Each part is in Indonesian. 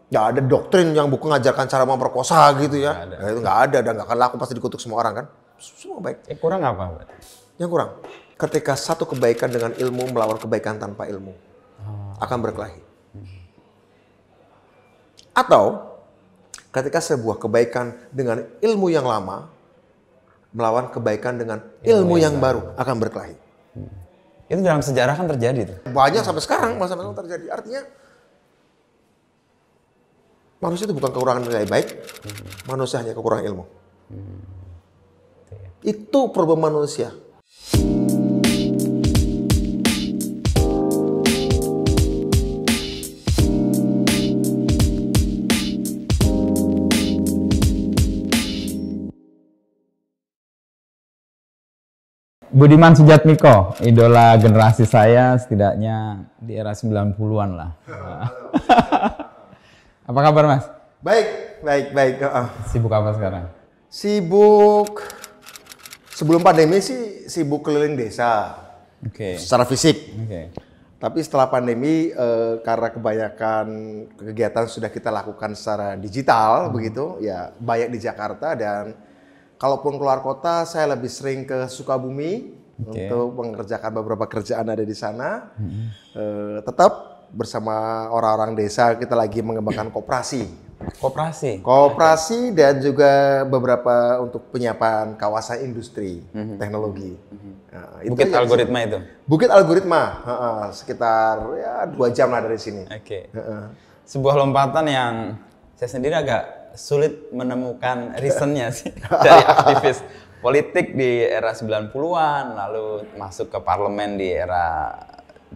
Nggak ada doktrin yang buku mengajarkan cara memperkosa gitu ya. Nggak ada. Nah, itu nggak ada, dan nggak akan laku, pasti dikutuk semua orang kan. Semua baik. Kurang apa berarti? Yang kurang, ketika satu kebaikan dengan ilmu melawan kebaikan tanpa ilmu, akan berkelahi. Atau ketika sebuah kebaikan dengan ilmu yang lama melawan kebaikan dengan ilmu yang baru akan berkelahi. Itu dalam sejarah kan terjadi tuh. Banyak sampai sekarang masa-masa terjadi. Artinya manusia itu bukan kekurangan nilai baik, manusia hanya kekurangan ilmu. Itu problem manusia. Budiman Sujatmiko, idola generasi saya setidaknya di era 90-an lah. Apa kabar Mas? Baik. Sibuk apa sekarang? Sibuk, sebelum pandemi sih sibuk keliling desa. Oke. Secara fisik. Oke. Tapi setelah pandemi, karena kebanyakan kegiatan sudah kita lakukan secara digital, begitu, ya banyak di Jakarta, dan kalaupun keluar kota, saya lebih sering ke Sukabumi untuk mengerjakan beberapa kerjaan ada di sana. Tetap bersama orang-orang desa kita lagi mengembangkan koperasi. Koperasi dan juga beberapa untuk penyiapan kawasan industri teknologi. Nah, Bukit Algoritma itu? Bukit Algoritma, sekitar ya 2 jam lah dari sini. Oke. Sebuah lompatan yang saya sendiri agak sulit menemukan reasonnya sih dari aktivis politik di era 90-an, lalu masuk ke parlemen di era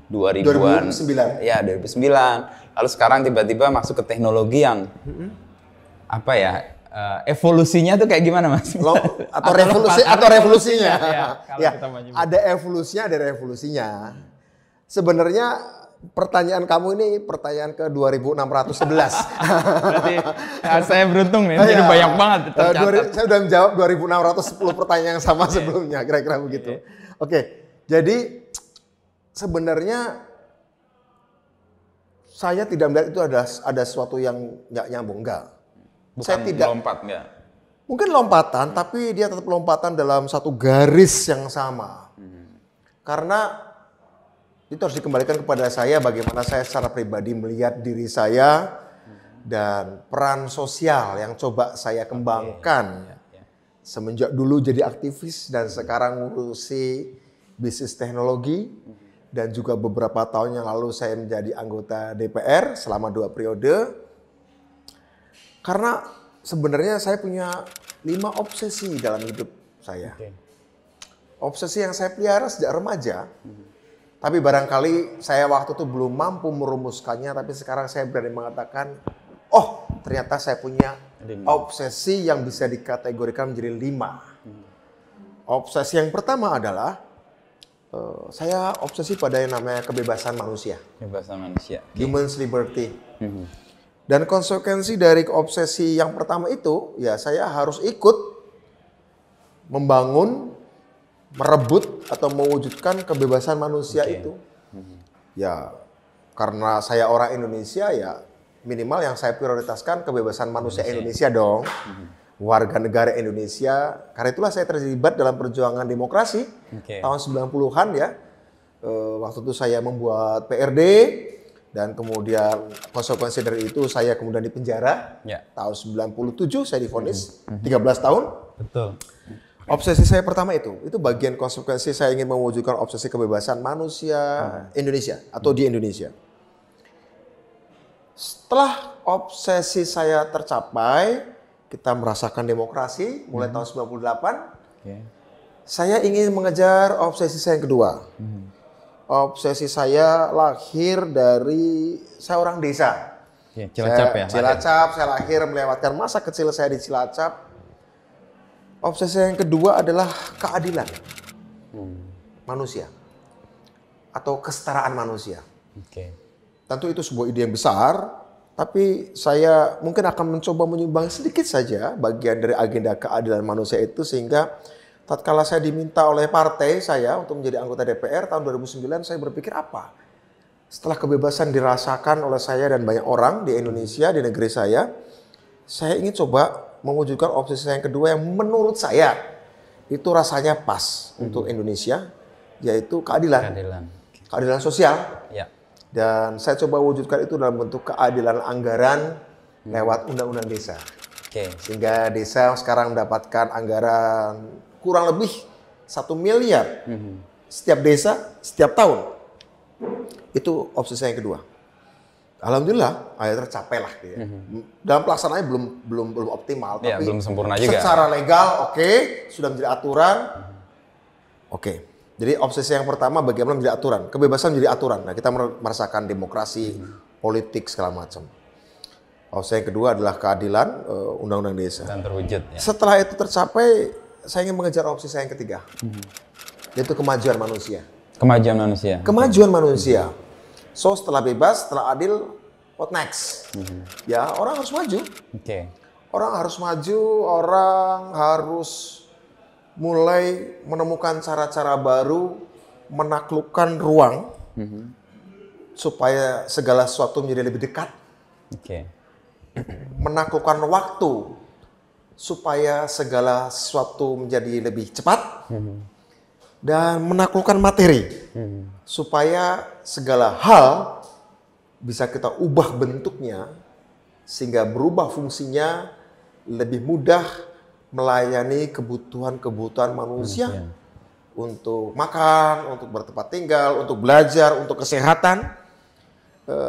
2000-an. 2009. Ya, 2009. Lalu sekarang tiba-tiba masuk ke teknologi yang apa ya? Evolusinya tuh kayak gimana Mas? Atau revolusinya. Ya, ada evolusinya, ada revolusinya. Sebenarnya pertanyaan kamu ini pertanyaan ke 2611. Berarti saya beruntung nih, jadi banyak banget tercatat. Saya sudah menjawab 2610 pertanyaan yang sama sebelumnya, kira-kira begitu. Oke, jadi sebenarnya saya tidak melihat itu ada sesuatu yang nggak nyambung, enggak. Bukan Saya tidak lompat, enggak? Mungkin lompatan, tapi dia tetap lompatan dalam satu garis yang sama. Karena itu harus dikembalikan kepada saya, bagaimana saya secara pribadi melihat diri saya dan peran sosial yang coba saya kembangkan semenjak dulu jadi aktivis dan sekarang ngurusi bisnis teknologi, dan juga beberapa tahun yang lalu saya menjadi anggota DPR selama 2 periode. Karena sebenarnya saya punya 5 obsesi dalam hidup saya. Obsesi yang saya pelihara sejak remaja. Tapi barangkali saya waktu itu belum mampu merumuskannya, tapi sekarang saya berani mengatakan, oh ternyata saya punya obsesi yang bisa dikategorikan menjadi 5. Obsesi yang pertama adalah, saya obsesi pada yang namanya kebebasan manusia. Kebebasan manusia. Human liberty. Dan konsekuensi dari obsesi yang pertama itu, ya saya harus ikut membangun, merebut atau mewujudkan kebebasan manusia itu. Ya, karena saya orang Indonesia, ya minimal yang saya prioritaskan kebebasan manusia Indonesia dong. Warga negara Indonesia. Karena itulah saya terlibat dalam perjuangan demokrasi tahun 90-an ya. Waktu itu saya membuat PRD, dan kemudian konsekuensi dari itu saya kemudian dipenjara. Tahun 97 saya divonis 13 tahun. Betul. Obsesi saya pertama itu bagian konsekuensi saya ingin mewujudkan obsesi kebebasan manusia Indonesia atau di Indonesia. Setelah obsesi saya tercapai, kita merasakan demokrasi mulai tahun 98. Saya ingin mengejar obsesi saya yang kedua. Obsesi saya lahir dari saya orang desa. Cilacap Cilacap, saya lahir melewatkan masa kecil saya di Cilacap. Obsesi yang kedua adalah keadilan manusia atau kesetaraan manusia. Tentu itu sebuah ide yang besar. Tapi saya mungkin akan mencoba menyumbang sedikit saja bagian dari agenda keadilan manusia itu, sehingga tatkala saya diminta oleh partai saya untuk menjadi anggota DPR tahun 2009, saya berpikir apa Setelah kebebasan dirasakan oleh saya dan banyak orang di Indonesia, di negeri saya ingin coba mewujudkan opsi saya yang kedua yang menurut saya itu rasanya pas untuk Indonesia, yaitu keadilan. Keadilan sosial. Ya. Dan saya coba wujudkan itu dalam bentuk keadilan anggaran lewat undang-undang desa. Sehingga desa sekarang mendapatkan anggaran kurang lebih 1 miliar setiap desa, setiap tahun. Itu opsi saya yang kedua. Alhamdulillah, akhirnya tercapai lah. Gitu ya. Dalam pelaksanaannya belum optimal, ya, tapi belum sempurna juga. Secara legal, sudah menjadi aturan. Jadi obsesi yang pertama bagaimana menjadi aturan, kebebasan menjadi aturan. Nah, kita merasakan demokrasi, politik segala macam. Opsi yang kedua adalah keadilan, undang-undang desa. Dan terwujud. Ya. Setelah itu tercapai, saya ingin mengejar opsi saya yang ketiga, yaitu kemajuan manusia. Kemajuan manusia. Kemajuan manusia. So setelah bebas, setelah adil, what next? Ya orang harus maju. Orang harus maju, orang harus mulai menemukan cara-cara baru, menaklukkan ruang supaya segala sesuatu menjadi lebih dekat. Menaklukkan waktu supaya segala sesuatu menjadi lebih cepat. Dan menaklukkan materi supaya segala hal bisa kita ubah bentuknya sehingga berubah fungsinya lebih mudah melayani kebutuhan manusia untuk makan, untuk bertempat tinggal, untuk belajar, untuk kesehatan.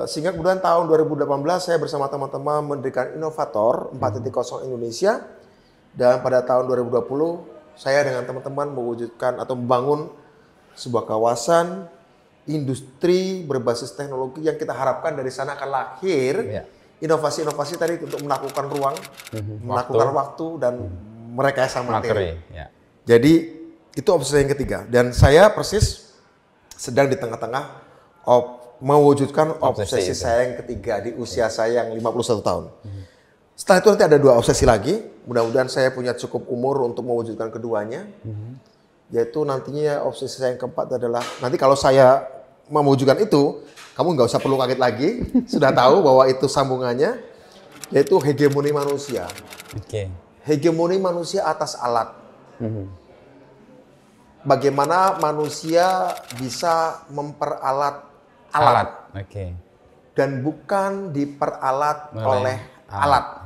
Sehingga kemudian tahun 2018 saya bersama teman-teman mendirikan Inovator 4.0 Indonesia, dan pada tahun 2020 saya dengan teman-teman mewujudkan atau membangun sebuah kawasan industri berbasis teknologi yang kita harapkan dari sana akan lahir inovasi-inovasi tadi untuk menaklukkan ruang, menaklukkan waktu dan merekayasa materi. Jadi itu opsi yang ketiga, dan saya persis sedang di tengah-tengah mewujudkan obsesi saya yang ketiga di usia saya yang 51 tahun. Setelah itu nanti ada 2 obsesi lagi. Mudah-mudahan saya punya cukup umur untuk mewujudkan keduanya. Yaitu nantinya obsesi saya yang keempat adalah, nanti kalau saya mewujudkan itu, kamu nggak usah perlu kaget lagi. Sudah tahu bahwa itu sambungannya. Yaitu hegemoni manusia. Hegemoni manusia atas alat. Bagaimana manusia bisa memperalat alat. Dan bukan diperalat oleh alat.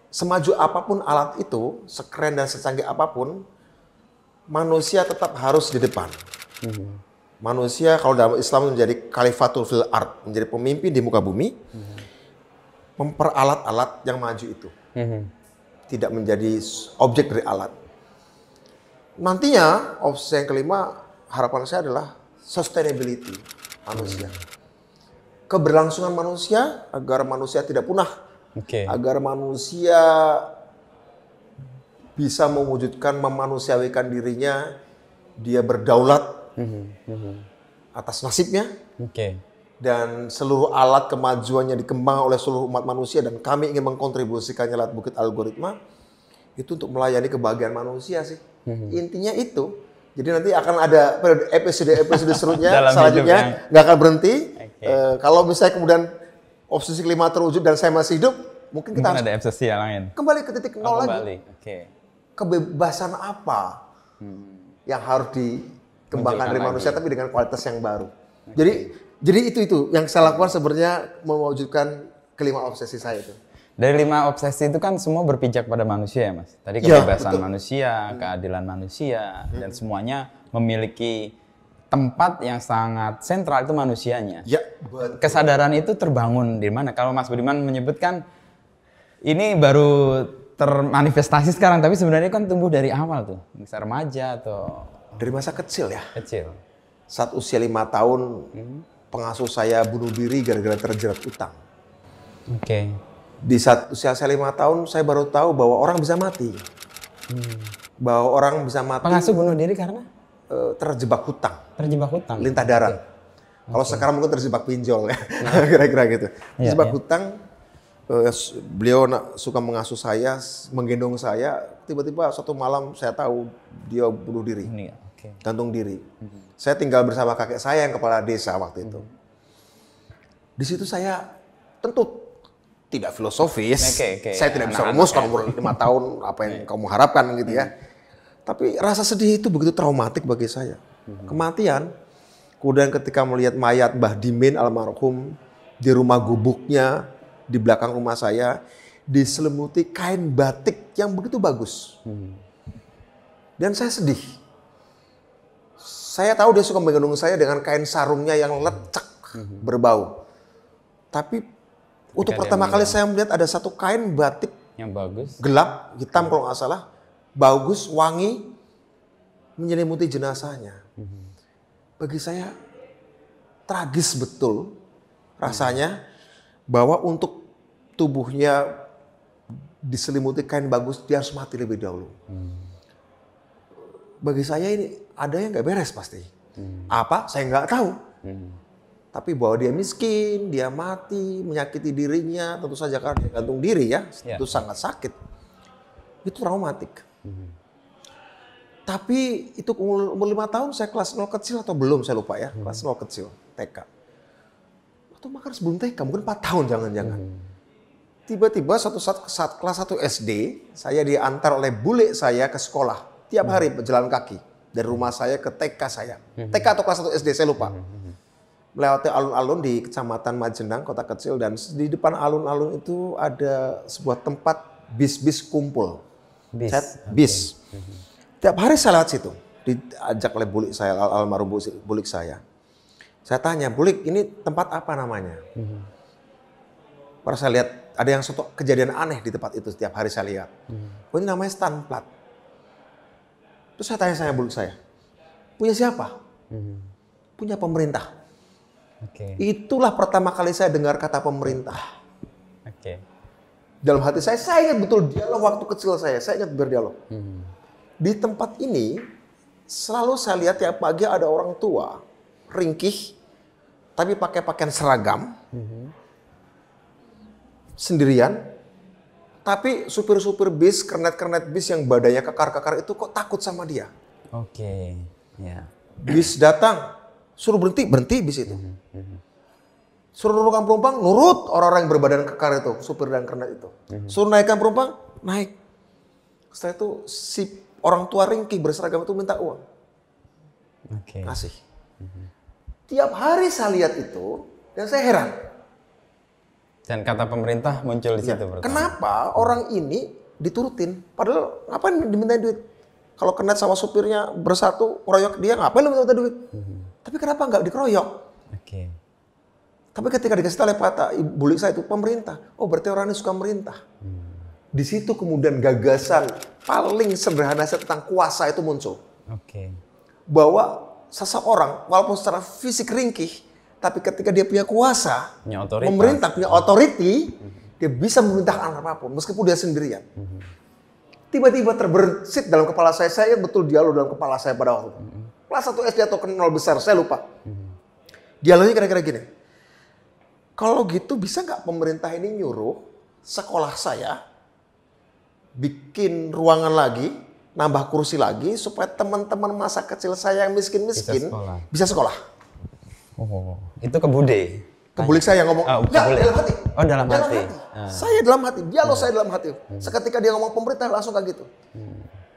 Semaju apapun alat itu, sekeren dan secanggih apapun, manusia tetap harus di depan. Manusia kalau dalam Islam menjadi khalifatul fil ard, menjadi pemimpin di muka bumi, memperalat alat yang maju itu. Tidak menjadi objek dari alat. Nantinya, opsi yang kelima, harapan saya adalah sustainability manusia. Keberlangsungan manusia agar manusia tidak punah. Agar manusia bisa mewujudkan, memanusiawikan dirinya, dia berdaulat atas nasibnya, dan seluruh alat kemajuannya dikembangkan oleh seluruh umat manusia, dan kami ingin mengkontribusikannya lewat Bukit Algoritma itu untuk melayani kebahagiaan manusia sih. Intinya itu. Jadi nanti akan ada episode serunya selanjutnya, nggak akan berhenti. Kalau misalnya kemudian obsesi kelima terwujud dan saya masih hidup, mungkin kita harus ada obsesi yang lain. Kembali ke titik nol lagi. Kebebasan apa yang harus dikembangkan dari manusia, tapi dengan kualitas yang baru. Jadi itu yang saya lakukan sebenarnya mewujudkan kelima obsesi saya itu. Dari 5 obsesi itu kan semua berpijak pada manusia ya Mas. Tadi kebebasan manusia, keadilan manusia, dan semuanya memiliki tempat yang sangat sentral, itu manusianya. Kesadaran itu terbangun di mana? Kalau Mas Budiman menyebutkan ini baru termanifestasi sekarang, tapi sebenarnya kan tumbuh dari awal tuh, masa remaja atau dari masa kecil ya. Saat usia 5 tahun, pengasuh saya bunuh diri gara-gara terjerat utang. Di saat usia saya 5 tahun, saya baru tahu bahwa orang bisa mati. Bahwa orang bisa mati. Pengasuh bunuh diri karena? Terjebak hutang. Terjebak hutang? Lintah darat. Kalau sekarang mungkin terjebak pinjol ya. Kira-kira gitu. Terjebak hutang, beliau suka mengasuh saya, menggendong saya. Tiba-tiba suatu malam saya tahu dia bunuh diri. gantung diri. Saya tinggal bersama kakek saya yang kepala desa waktu itu. Di situ saya tentu tidak filosofis. Saya tidak bisa rumuskan umur 5 tahun apa yang kamu harapkan gitu ya. Tapi rasa sedih itu begitu traumatik bagi saya. Kematian. Kemudian ketika melihat mayat Mbah Dimin almarhum di rumah gubuknya di belakang rumah saya diselimuti kain batik yang begitu bagus. Dan saya sedih. Saya tahu dia suka menggendong saya dengan kain sarungnya yang lecek, berbau. Tapi untuk pertama kali saya melihat ada satu kain batik yang bagus, gelap, hitam kalau nggak salah, bagus, wangi, menyelimuti jenazahnya. Bagi saya tragis betul rasanya bahwa untuk tubuhnya diselimuti kain bagus, dia harus mati lebih dahulu. Bagi saya ini ada yang nggak beres pasti. Apa? Saya nggak tahu. Tapi bahwa dia miskin, dia mati, menyakiti dirinya, tentu saja karena dia gantung diri ya, itu sangat sakit. Itu traumatik. Tapi itu umur 5 tahun saya kelas 0 kecil atau belum saya lupa ya, kelas 0 kecil, TK. Atau makan sebelum TK, mungkin 4 tahun jangan-jangan. Tiba-tiba suatu saat kelas 1 SD, saya diantar oleh bule saya ke sekolah. Tiap hari berjalan kaki dari rumah saya ke TK saya. TK atau kelas 1 SD saya lupa. Melewati alun-alun di Kecamatan Majenang, kota kecil, dan di depan alun-alun itu ada sebuah tempat bis-bis kumpul. Bis. Tiap hari saya lewat situ, diajak oleh bulik saya, almarhum bulik saya. Saya tanya, bulik ini tempat apa namanya? Baru saya lihat ada yang suatu kejadian aneh di tempat itu setiap hari saya lihat. Oh, ini namanya Stanplat. Terus saya tanya bulik saya, punya siapa? Punya pemerintah. Itulah pertama kali saya dengar kata pemerintah. Dalam hati saya ingat betul dialog waktu kecil saya ingat berdialog. Di tempat ini selalu saya lihat tiap pagi ada orang tua ringkih tapi pakai pakaian seragam sendirian, tapi supir-supir bis, kernet-kernet bis yang badannya kekar-kekar itu kok takut sama dia. Bis datang, suruh berhenti bis itu. Suruh nurunkan penumpang, nurut orang-orang yang berbadan kekar itu, supir dan kernet itu. Suruh naikkan penumpang, naik. Setelah itu si orang tua ringkih berseragam itu minta uang. Kasih. Tiap hari saya lihat itu dan saya heran. Dan kata pemerintah muncul di situ. Kenapa orang ini diturutin? Padahal ngapain dimintain duit? Kalau kernet sama supirnya bersatu, ngeroyok dia, ngapain lu minta duit? Tapi kenapa nggak dikeroyok? Tapi ketika dikasih tahu oleh bulik saya itu pemerintah. Oh, berarti orang ini suka merintah. Di situ kemudian gagasan paling sederhana tentang kuasa itu muncul. Bahwa seseorang walaupun secara fisik ringkih, tapi ketika dia punya kuasa, pemerintah punya authority, dia bisa memerintahkan apapun meskipun dia sendirian. Tiba-tiba terbersit dalam kepala saya betul dialog dalam kepala saya pada waktu itu. Kelas 1 SD atau 0 besar, saya lupa. Dialognya kira-kira gini. Kalau gitu bisa nggak pemerintah ini nyuruh sekolah saya bikin ruangan lagi, nambah kursi lagi supaya teman-teman masa kecil saya yang miskin-miskin bisa sekolah. Itu ke Bude. Ke bulik saya yang ngomong, dalam hati. Oh, dalam hati. Saya dalam hati, dialog saya dalam hati. Seketika dia ngomong pemerintah langsung kayak gitu.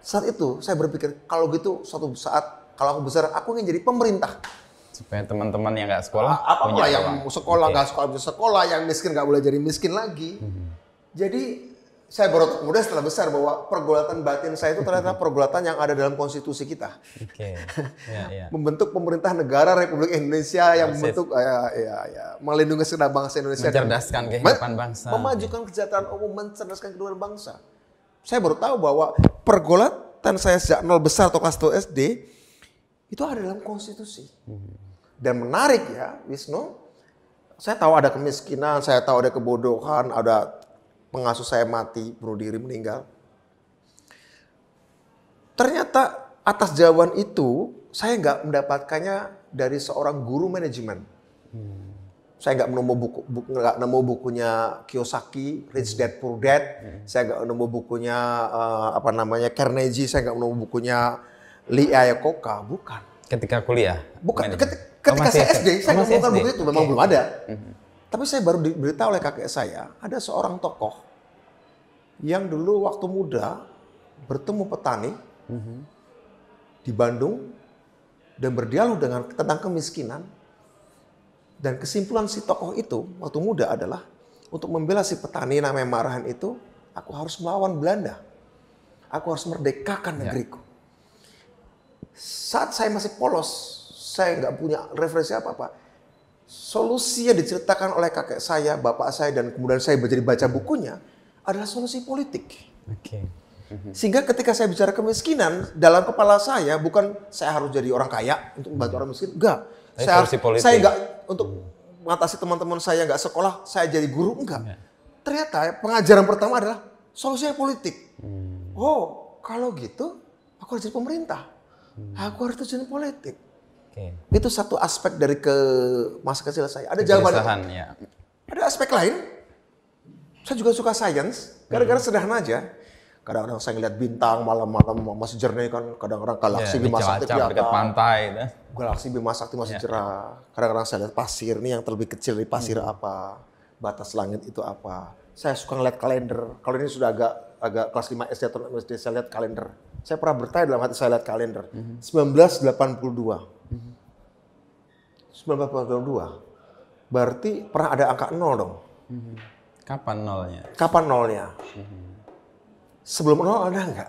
Saat itu saya berpikir, kalau gitu suatu saat kalau aku besar, aku ingin jadi pemerintah. Supaya teman-teman yang nggak sekolah punya yang sekolah nggak sekolah bisa sekolah, yang miskin nggak boleh jadi miskin lagi. Jadi saya baru kemudian setelah besar bahwa pergulatan batin saya itu ternyata pergulatan yang ada dalam konstitusi kita. Membentuk pemerintah negara Republik Indonesia yang membentuk melindungi segenap bangsa Indonesia, mencerdaskan kehidupan bangsa, memajukan kesejahteraan umum, mencerdaskan kehidupan bangsa. Saya baru tahu bahwa pergulatan saya sejak 0 besar atau kelas 1 SD itu ada dalam konstitusi. Dan menarik ya, Wisnu, saya tahu ada kemiskinan, saya tahu ada kebodohan, ada pengasuh saya mati, bunuh diri, meninggal. Ternyata atas jawaban itu, saya nggak mendapatkannya dari seorang guru manajemen. Saya nggak nemu bukunya Kiyosaki, Rich Dad Poor Dad. Saya nggak nemu bukunya Carnegie. Saya nggak nemu bukunya Lee Iacocca, bukan. Ketika kuliah? Bukan, manajemen? ketika masih saya SD, saya masih menemukan SD? buku itu, memang belum ada. Tapi saya baru diberitahu oleh kakek saya, ada seorang tokoh yang dulu waktu muda bertemu petani di Bandung dan berdialog tentang kemiskinan. Dan kesimpulan si tokoh itu waktu muda adalah untuk membela si petani namanya Marahan itu, aku harus melawan Belanda. Aku harus merdekakan negeriku. Saat saya masih polos, saya nggak punya referensi apa-apa. Solusi yang diceritakan oleh kakek saya, bapak saya, dan kemudian saya jadi baca bukunya adalah solusi politik. Oke. Sehingga ketika saya bicara kemiskinan, dalam kepala saya bukan saya harus jadi orang kaya untuk membantu orang miskin. Enggak. Saya enggak untuk mengatasi teman-teman saya nggak sekolah, saya jadi guru. Enggak. Ternyata pengajaran pertama adalah solusinya politik. Oh, kalau gitu aku harus jadi pemerintah. Aku harus terjun politik. Itu satu aspek dari masa kecil saya. Ada jawabannya. Ya. Ada aspek lain. Saya juga suka sains. Gara-gara sederhana aja. Kadang-kadang saya ngeliat bintang malam-malam masih jernih kan. Kadang-kadang galaksi Bima Sakti kelihatan. Dekat pantai. Galaksi Bima Sakti masih cerah. Kadang-kadang saya lihat pasir. Ini yang terlebih kecil dari pasir apa. Batas langit itu apa. Saya suka ngeliat kalender. Kalau ini sudah agak kelas 5 SD atau 6 SD, saya lihat kalender. Saya pernah bertanya dalam hati saya lihat kalender. 1982. 1982. Berarti pernah ada angka 0 dong. Kapan nolnya? Kapan nolnya? Sebelum 0 ada enggak?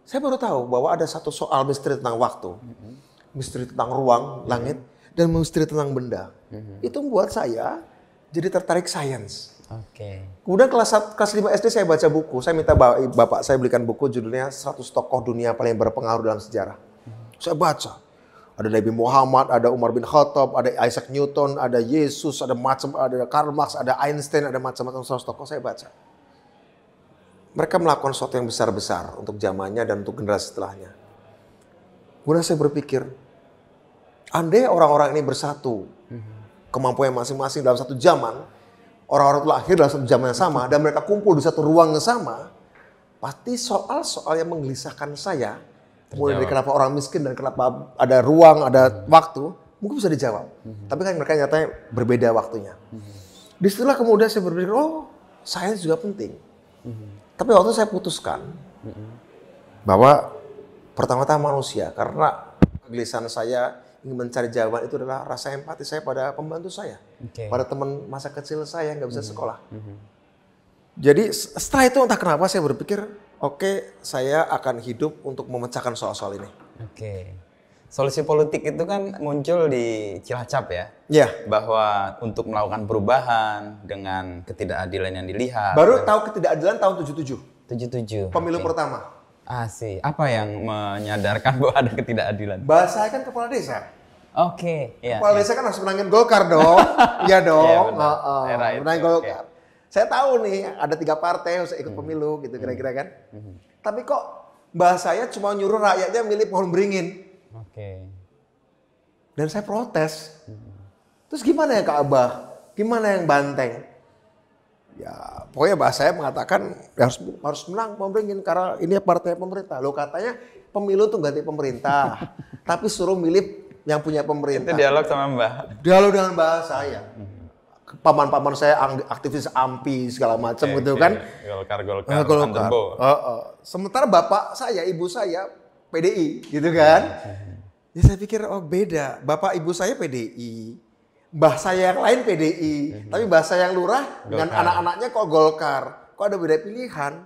Saya baru tahu bahwa ada satu soal misteri tentang waktu. Misteri tentang ruang, langit, dan misteri tentang benda. Itu membuat saya jadi tertarik sains. Kemudian kelas 5 SD saya baca buku. Saya minta bapak saya belikan buku judulnya 100 tokoh dunia paling berpengaruh dalam sejarah. Saya baca. Ada Nabi Muhammad, ada Umar bin Khattab, ada Isaac Newton, ada Yesus, ada Karl Marx, ada Einstein, ada macam-macam 100 tokoh saya baca. Mereka melakukan sesuatu yang besar-besar untuk zamannya dan untuk generasi setelahnya. Kemudian saya berpikir, andai orang-orang ini bersatu, kemampuan masing-masing dalam satu zaman, orang-orang itu lahir dalam satu zaman yang sama, dan mereka kumpul di satu ruang yang sama, pasti soal-soal yang menggelisahkan saya, mulai dari kenapa orang miskin dan kenapa ada ruang, ada waktu, mungkin bisa dijawab. Tapi kan mereka nyatanya berbeda waktunya. Disitulah kemudian saya berpikir, oh sains juga penting. Tapi waktu itu saya putuskan bahwa pertama-tama manusia, karena kegelisahan saya ingin mencari jawaban itu adalah rasa empati saya pada pembantu saya, pada teman masa kecil saya yang nggak bisa sekolah. Jadi setelah itu entah kenapa saya berpikir, oke, saya akan hidup untuk memecahkan soal-soal ini. Solusi politik itu kan muncul di Cilacap ya? Iya. Bahwa untuk melakukan perubahan dengan ketidakadilan yang dilihat. Baru tahu ketidakadilan tahun 77. 77. Pemilu pertama. Apa yang menyadarkan bahwa ada ketidakadilan? Bahasa saya kan kepala desa. Iya. Kepala desa kan harus menangin Golkar dong. Iya dong. Menangin Golkar. Saya tahu nih ada 3 partai yang ikut pemilu gitu kira-kira kan. Tapi kok bahasa saya cuma nyuruh rakyatnya milih pohon beringin. Dan saya protes. Terus gimana ya Kak Abah? Gimana yang Banteng? Ya pokoknya bahasa saya mengatakan ya harus menang pohon beringin karena ini partai pemerintah. Loh katanya pemilu tuh ganti pemerintah. Tapi suruh milih yang punya pemerintah. Itu dialog sama Mbah? Dialog dengan bahasa saya. Paman-paman saya aktivis AMPI segala macam gitu kan. Golkar. Sementara bapak saya, ibu saya PDI gitu kan. Ya saya pikir oh beda. Bapak ibu saya PDI. Mbah saya yang lain PDI. Tapi bahasa yang lurah dengan anak-anaknya kok Golkar. Kok ada beda pilihan.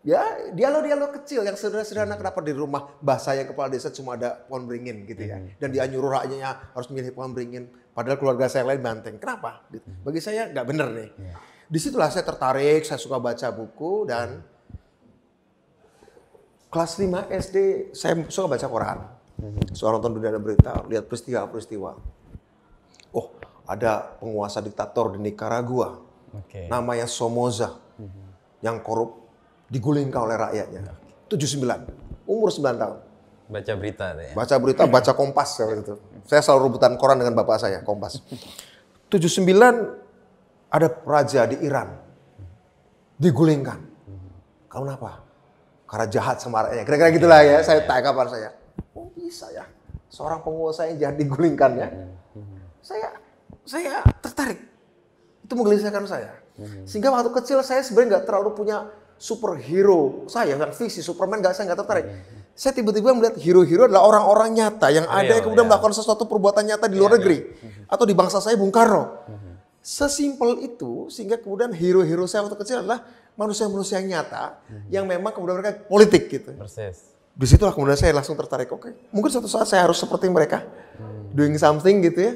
Ya dialog-dialog kecil yang sederhana kenapa di rumah bahasa saya kepala desa cuma ada pohon beringin gitu ya. Dan dia nyuruh rakyatnya harus milih pohon beringin. Padahal keluarga saya yang lain Banteng. Kenapa? Bagi saya nggak bener nih. Disitulah saya tertarik, saya suka baca buku dan kelas 5 SD saya suka baca koran. Suka nonton Dunia dan Berita, lihat peristiwa-peristiwa. Oh, ada penguasa diktator di Nicaragua. Namanya Somoza. Yang korup digulingkan oleh rakyatnya. 79, umur 9 tahun. Baca berita ya? Baca berita, baca Kompas. Itu. Saya selalu rebutan koran dengan bapak saya, Kompas. 79 ada raja di Iran. Digulingkan. Kenapa? karena jahat sama rakyatnya. Kira-kira gitulah ya, saya tanggapan saya. Oh bisa ya, seorang penguasa yang jahat digulingkan ya. Saya tertarik. Itu menggelisahkan saya. Sehingga waktu kecil saya sebenarnya nggak terlalu punya superhero. Saya kan visi Superman saya nggak tertarik. Saya tiba-tiba melihat hero-hero adalah orang-orang nyata yang ada yang kemudian melakukan sesuatu perbuatan nyata di luar negeri. Atau di bangsa saya Bung Karno. Sesimpel itu sehingga kemudian hero-hero saya waktu kecil adalah manusia-manusia yang nyata yang memang kemudian mereka politik gitu. Persis. Disitulah kemudian saya langsung tertarik. Oke, mungkin suatu saat saya harus seperti mereka. Doing something gitu ya.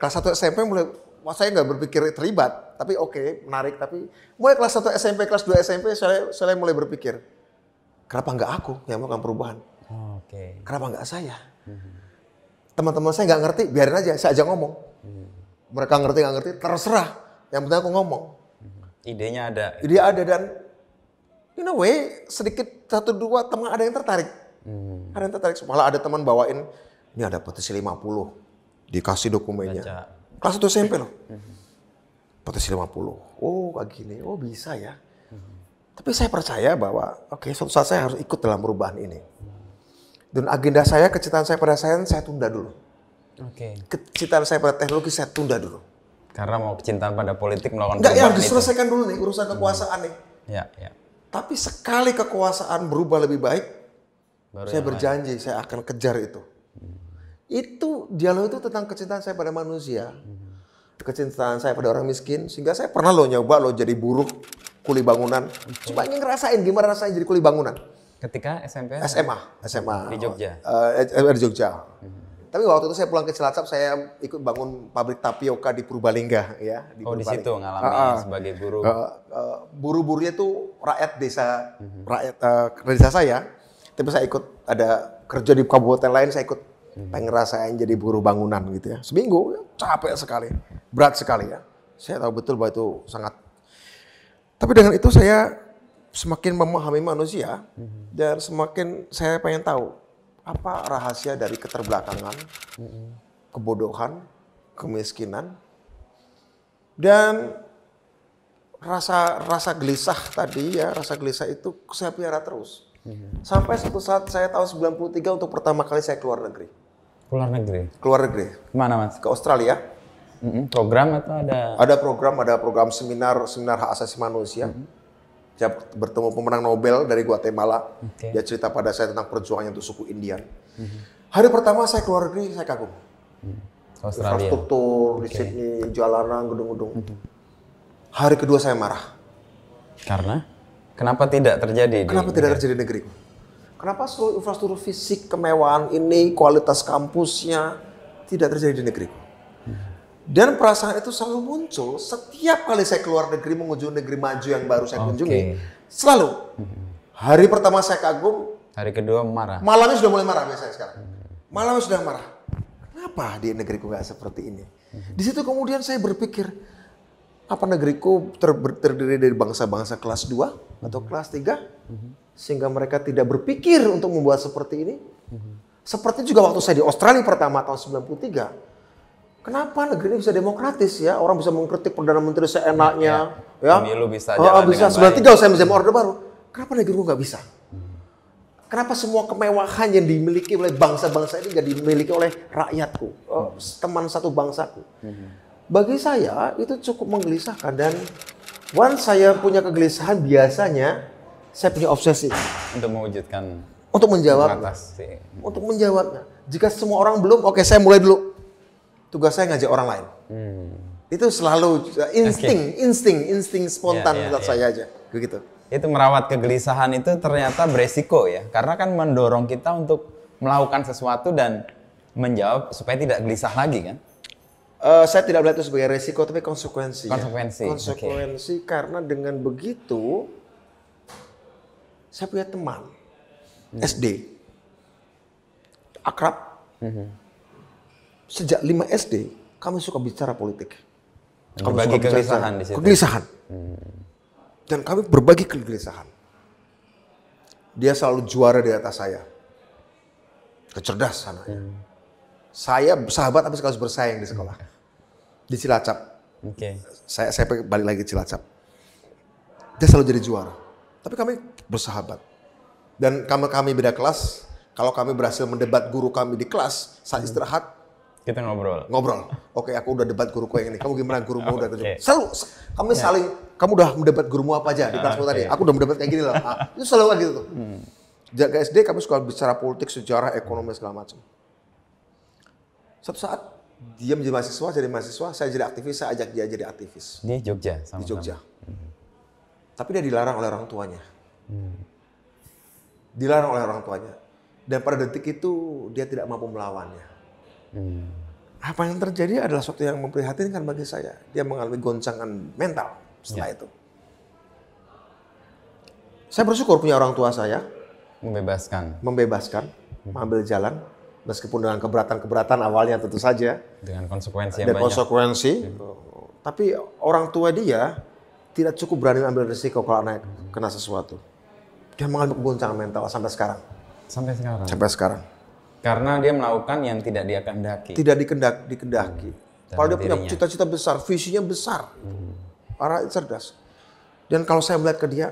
Kelas 1 SMP mulai, saya nggak berpikir terlibat. Tapi oke, menarik. Tapi mulai kelas 1 SMP, kelas 2 SMP saya mulai berpikir. Kenapa nggak aku yang melakukan perubahan? Kenapa nggak saya? Teman-teman saya nggak ngerti, biarin aja, saya aja ngomong. Mereka ngerti nggak ngerti, terserah. Yang penting aku ngomong. Idenya ada. Ide ada dan in a way sedikit 1-2 teman ada yang tertarik. Ada yang tertarik. Malah ada teman bawain, ini ada petisi 50. Dikasih dokumennya. Baca. Kelas 1 SMP loh. Petisi 50. Oh kayak gini, oh bisa ya. Tapi saya percaya bahwa oke, suatu saat saya harus ikut dalam perubahan ini. Dan agenda saya, kecintaan saya pada sains, saya tunda dulu. Kecintaan saya pada teknologi, saya tunda dulu. Karena mau kecintaan pada politik melakukan enggak, perubahan yang diselesaikan dulu nih, urusan kekuasaan nih. Ya. Tapi sekali kekuasaan berubah lebih baik, Baru saya berjanji saya akan kejar itu. Itu dialog itu tentang kecintaan saya pada manusia. Kecintaan saya pada orang miskin. Sehingga saya pernah nyoba jadi buruh kuli bangunan. Cuma ingin ngerasain gimana rasanya jadi kuli bangunan. Ketika SMP? SMA. Di Jogja? Di Jogja. Tapi waktu itu saya pulang ke Cilacap, saya ikut bangun pabrik tapioka di Purbalingga. Ya, di situ ngalamin sebagai buruh. Buruh-buruhnya itu rakyat desa, desa saya. Tapi saya ikut ada kerja di kabupaten lain, saya ikut pengen ngerasain jadi buruh bangunan gitu ya. Seminggu, capek sekali, berat sekali ya. Saya tahu betul bahwa itu sangat. Tapi dengan itu saya semakin memahami manusia dan semakin saya pengen tahu apa rahasia dari keterbelakangan, kebodohan, kemiskinan, dan rasa gelisah tadi ya, rasa gelisah itu saya pelihara terus. Sampai suatu saat saya tahun 93 untuk pertama kali saya keluar negeri. Keluar negeri? Keluar negeri. Kemana Mas? Ke Australia. Program atau ada? Ada program seminar hak asasi manusia. Saya bertemu pemenang Nobel dari Guatemala. Dia cerita pada saya tentang perjuangannya untuk suku Indian. Hari pertama saya keluar negeri, saya kagum. Australia. Infrastruktur di Sydney, jalanan, gedung-gedung. Hari kedua saya marah. Karena? Kenapa tidak terjadi? Kenapa tidak terjadi di negeriku? Kenapa seluruh infrastruktur fisik, kemewahan ini, kualitas kampusnya tidak terjadi di negeriku? Dan perasaan itu selalu muncul setiap kali saya keluar negeri mengunjungi negeri maju yang baru saya kunjungi. Selalu. Hari pertama saya kagum. Hari kedua marah. Malamnya sudah mulai marah biasanya sekarang. Malamnya sudah marah. Kenapa di negeriku nggak seperti ini? Di situ kemudian saya berpikir, apa negeriku terdiri dari bangsa-bangsa kelas 2 atau kelas 3? Sehingga mereka tidak berpikir untuk membuat seperti ini. Seperti juga waktu saya di Australia pertama tahun 93. Kenapa negeri ini bisa demokratis ya? Orang bisa mengkritik Perdana Menteri seenaknya. Ya. Pemilu bisa jalan bisa. 93 saya menjadi orde baru. Kenapa negeriku nggak bisa? Kenapa semua kemewahan yang dimiliki oleh bangsa-bangsa ini nggak dimiliki oleh rakyatku? Teman satu bangsaku. Bagi saya itu cukup menggelisahkan. Dan once saya punya kegelisahan, biasanya saya punya obsesi. Untuk mewujudkan. Untuk menjawabnya. Untuk menjawabnya. Jika semua orang belum, oke saya mulai dulu. Tugas saya ngajak orang lain. Itu selalu insting spontan buat saya aja, begitu. Itu merawat kegelisahan itu ternyata beresiko ya, karena kan mendorong kita untuk melakukan sesuatu dan menjawab supaya tidak gelisah lagi kan? Saya tidak melihat itu sebagai resiko, tapi konsekuensi. Konsekuensi, karena dengan begitu saya punya teman SD akrab. Sejak 5 SD, kami suka bicara politik. Berbagi kegelisahan di situ. Kegelisahan. Dan kami berbagi kegelisahan. Dia selalu juara di atas saya. Kecerdas anaknya. Saya sahabat tapi sekaligus bersaing di sekolah. Di Cilacap. Saya balik lagi ke Cilacap. Dia selalu jadi juara. Tapi kami bersahabat. Dan kami beda kelas. Kalau kami berhasil mendebat guru kami di kelas saat istirahat, Kita ngobrol. Oke, aku udah debat guruku yang ini. Kamu gimana gurumu udah kerja? Oke. Selalu kami saling. Kamu udah mendebat gurumu apa aja di kelasmu tadi? Aku udah mendebat kayak gini loh. Itu selalu kan gitu tuh. Jaga SD kami suka bicara politik, sejarah, ekonomi segala macam. Satu saat dia menjadi mahasiswa, saya jadi aktivis, saya ajak dia jadi aktivis Di Jogja di Jogja. Tapi dia dilarang oleh orang tuanya. Dilarang oleh orang tuanya. Dan pada detik itu dia tidak mampu melawannya. Apa yang terjadi adalah sesuatu yang memprihatinkan bagi saya. Dia mengalami goncangan mental setelah itu. Saya bersyukur punya orang tua saya. Membebaskan. Mengambil jalan. Meskipun dengan keberatan-keberatan awalnya tentu saja. Dengan konsekuensi yang Dan banyak. konsekuensi. Tapi orang tua dia tidak cukup berani ambil risiko kalau anak kena sesuatu. Dia mengalami goncangan mental sampai sekarang. Sampai sekarang. Karena dia melakukan yang tidak dia kehendaki. Tidak dikendaki. Kalau dia punya cita-cita besar, visinya besar. Orang cerdas. Dan kalau saya melihat ke dia,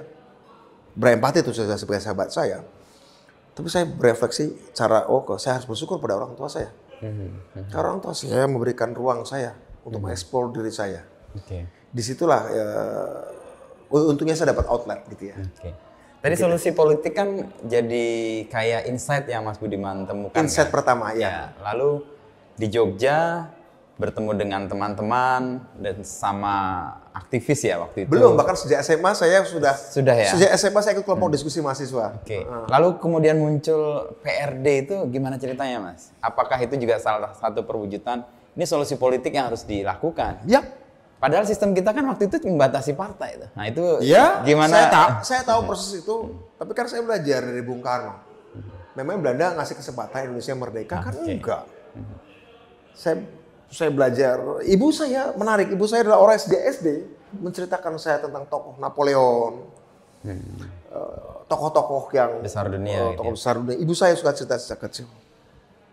berempati itu saya sebagai sahabat saya. Tapi saya berefleksi saya harus bersyukur pada orang tua saya. Karena orang tua saya memberikan ruang saya untuk mengeksplor diri saya. Disitulah untungnya saya dapat outlet gitu ya. Tadi solusi politik kan jadi kayak insight yang Mas Budiman temukan. Insight kan? pertama ya. Lalu di Jogja bertemu dengan teman-teman dan sama aktivis ya waktu itu. Belum, bahkan sejak SMA saya sudah ya. Sejak SMA saya ikut kelompok diskusi mahasiswa. Lalu kemudian muncul PRD itu gimana ceritanya Mas? Apakah itu juga salah satu perwujudan ini solusi politik yang harus dilakukan? Ya. Padahal sistem kita kan waktu itu membatasi partai itu. Nah itu ya, gimana? Saya tahu proses itu, tapi kan saya belajar dari Bung Karno. Memang Belanda ngasih kesempatan Indonesia merdeka kan enggak. Saya belajar, ibu saya menarik, ibu saya adalah orang SD menceritakan saya tentang tokoh Napoleon, tokoh-tokoh yang besar dunia. Besar dunia. Ibu saya suka cerita sejak kecil.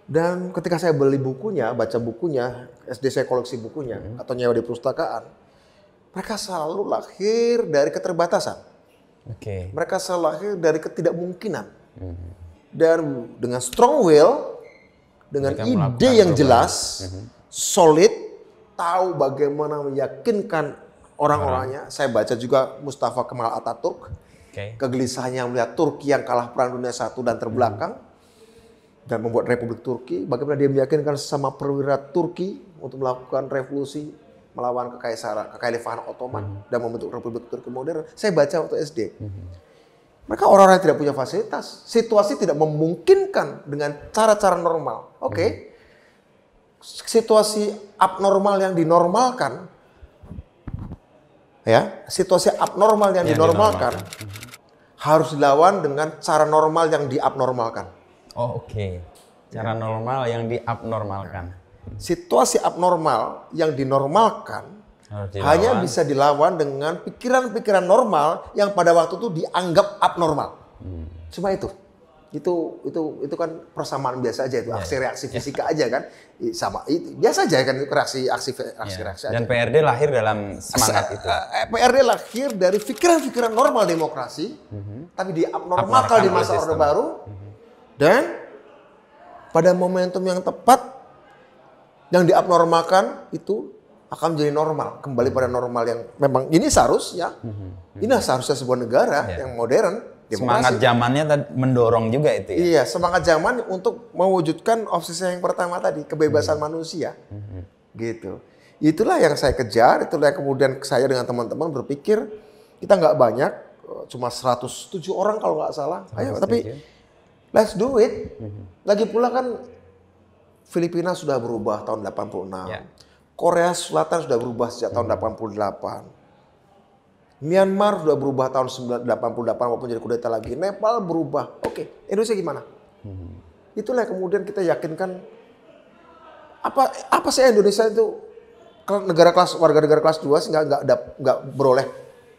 Dan ketika saya beli bukunya, baca bukunya, SD saya koleksi bukunya, atau nyewa di perpustakaan, mereka selalu lahir dari keterbatasan. Mereka selalu lahir dari ketidakmungkinan. Dan dengan strong will, dengan ide yang jelas, solid, tahu bagaimana meyakinkan orang-orangnya. Saya baca juga Mustafa Kemal Atatürk, kegelisahannya melihat Turki yang kalah Perang Dunia I dan terbelakang, dan membuat Republik Turki, bagaimana dia meyakinkan sesama perwira Turki untuk melakukan revolusi melawan kekhalifahan Ottoman dan membentuk Republik Turki modern. Saya baca waktu SD. Mereka orang-orang yang tidak punya fasilitas, situasi tidak memungkinkan dengan cara-cara normal. Situasi abnormal yang dinormalkan, situasi abnormal yang dinormalkan harus dilawan dengan cara normal yang diabnormalkan. Cara normal yang diabnormalkan. Situasi abnormal yang dinormalkan hanya bisa dilawan dengan pikiran-pikiran normal yang pada waktu itu dianggap abnormal. Cuma itu kan persamaan biasa aja itu, aksi reaksi fisika aja kan, sama itu biasa aja kan reaksi reaksi. Dan PRD lahir dalam semangat itu. PRD lahir dari pikiran-pikiran normal demokrasi, tapi diabnormalkan di masa Orde Baru. Dan pada momentum yang tepat, yang diabnormalkan itu akan menjadi normal. Kembali pada normal yang memang ini seharusnya. Ini seharusnya sebuah negara yang modern. Demokrasi. Semangat zamannya mendorong juga itu ya? Iya, semangat zaman untuk mewujudkan obsesi yang pertama tadi, kebebasan manusia. Gitu. Itulah yang saya kejar, itulah yang kemudian saya dengan teman-teman berpikir, kita nggak banyak, cuma 107 orang kalau nggak salah. Ayo, tapi let's do it. Lagi pula kan Filipina sudah berubah tahun 86. Korea Selatan sudah berubah sejak tahun 88. Myanmar sudah berubah tahun 88 walaupun jadi kudeta lagi. Nepal berubah. Indonesia gimana? Itulah kemudian kita yakinkan apa sih Indonesia itu warga negara kelas 2 sehingga nggak beroleh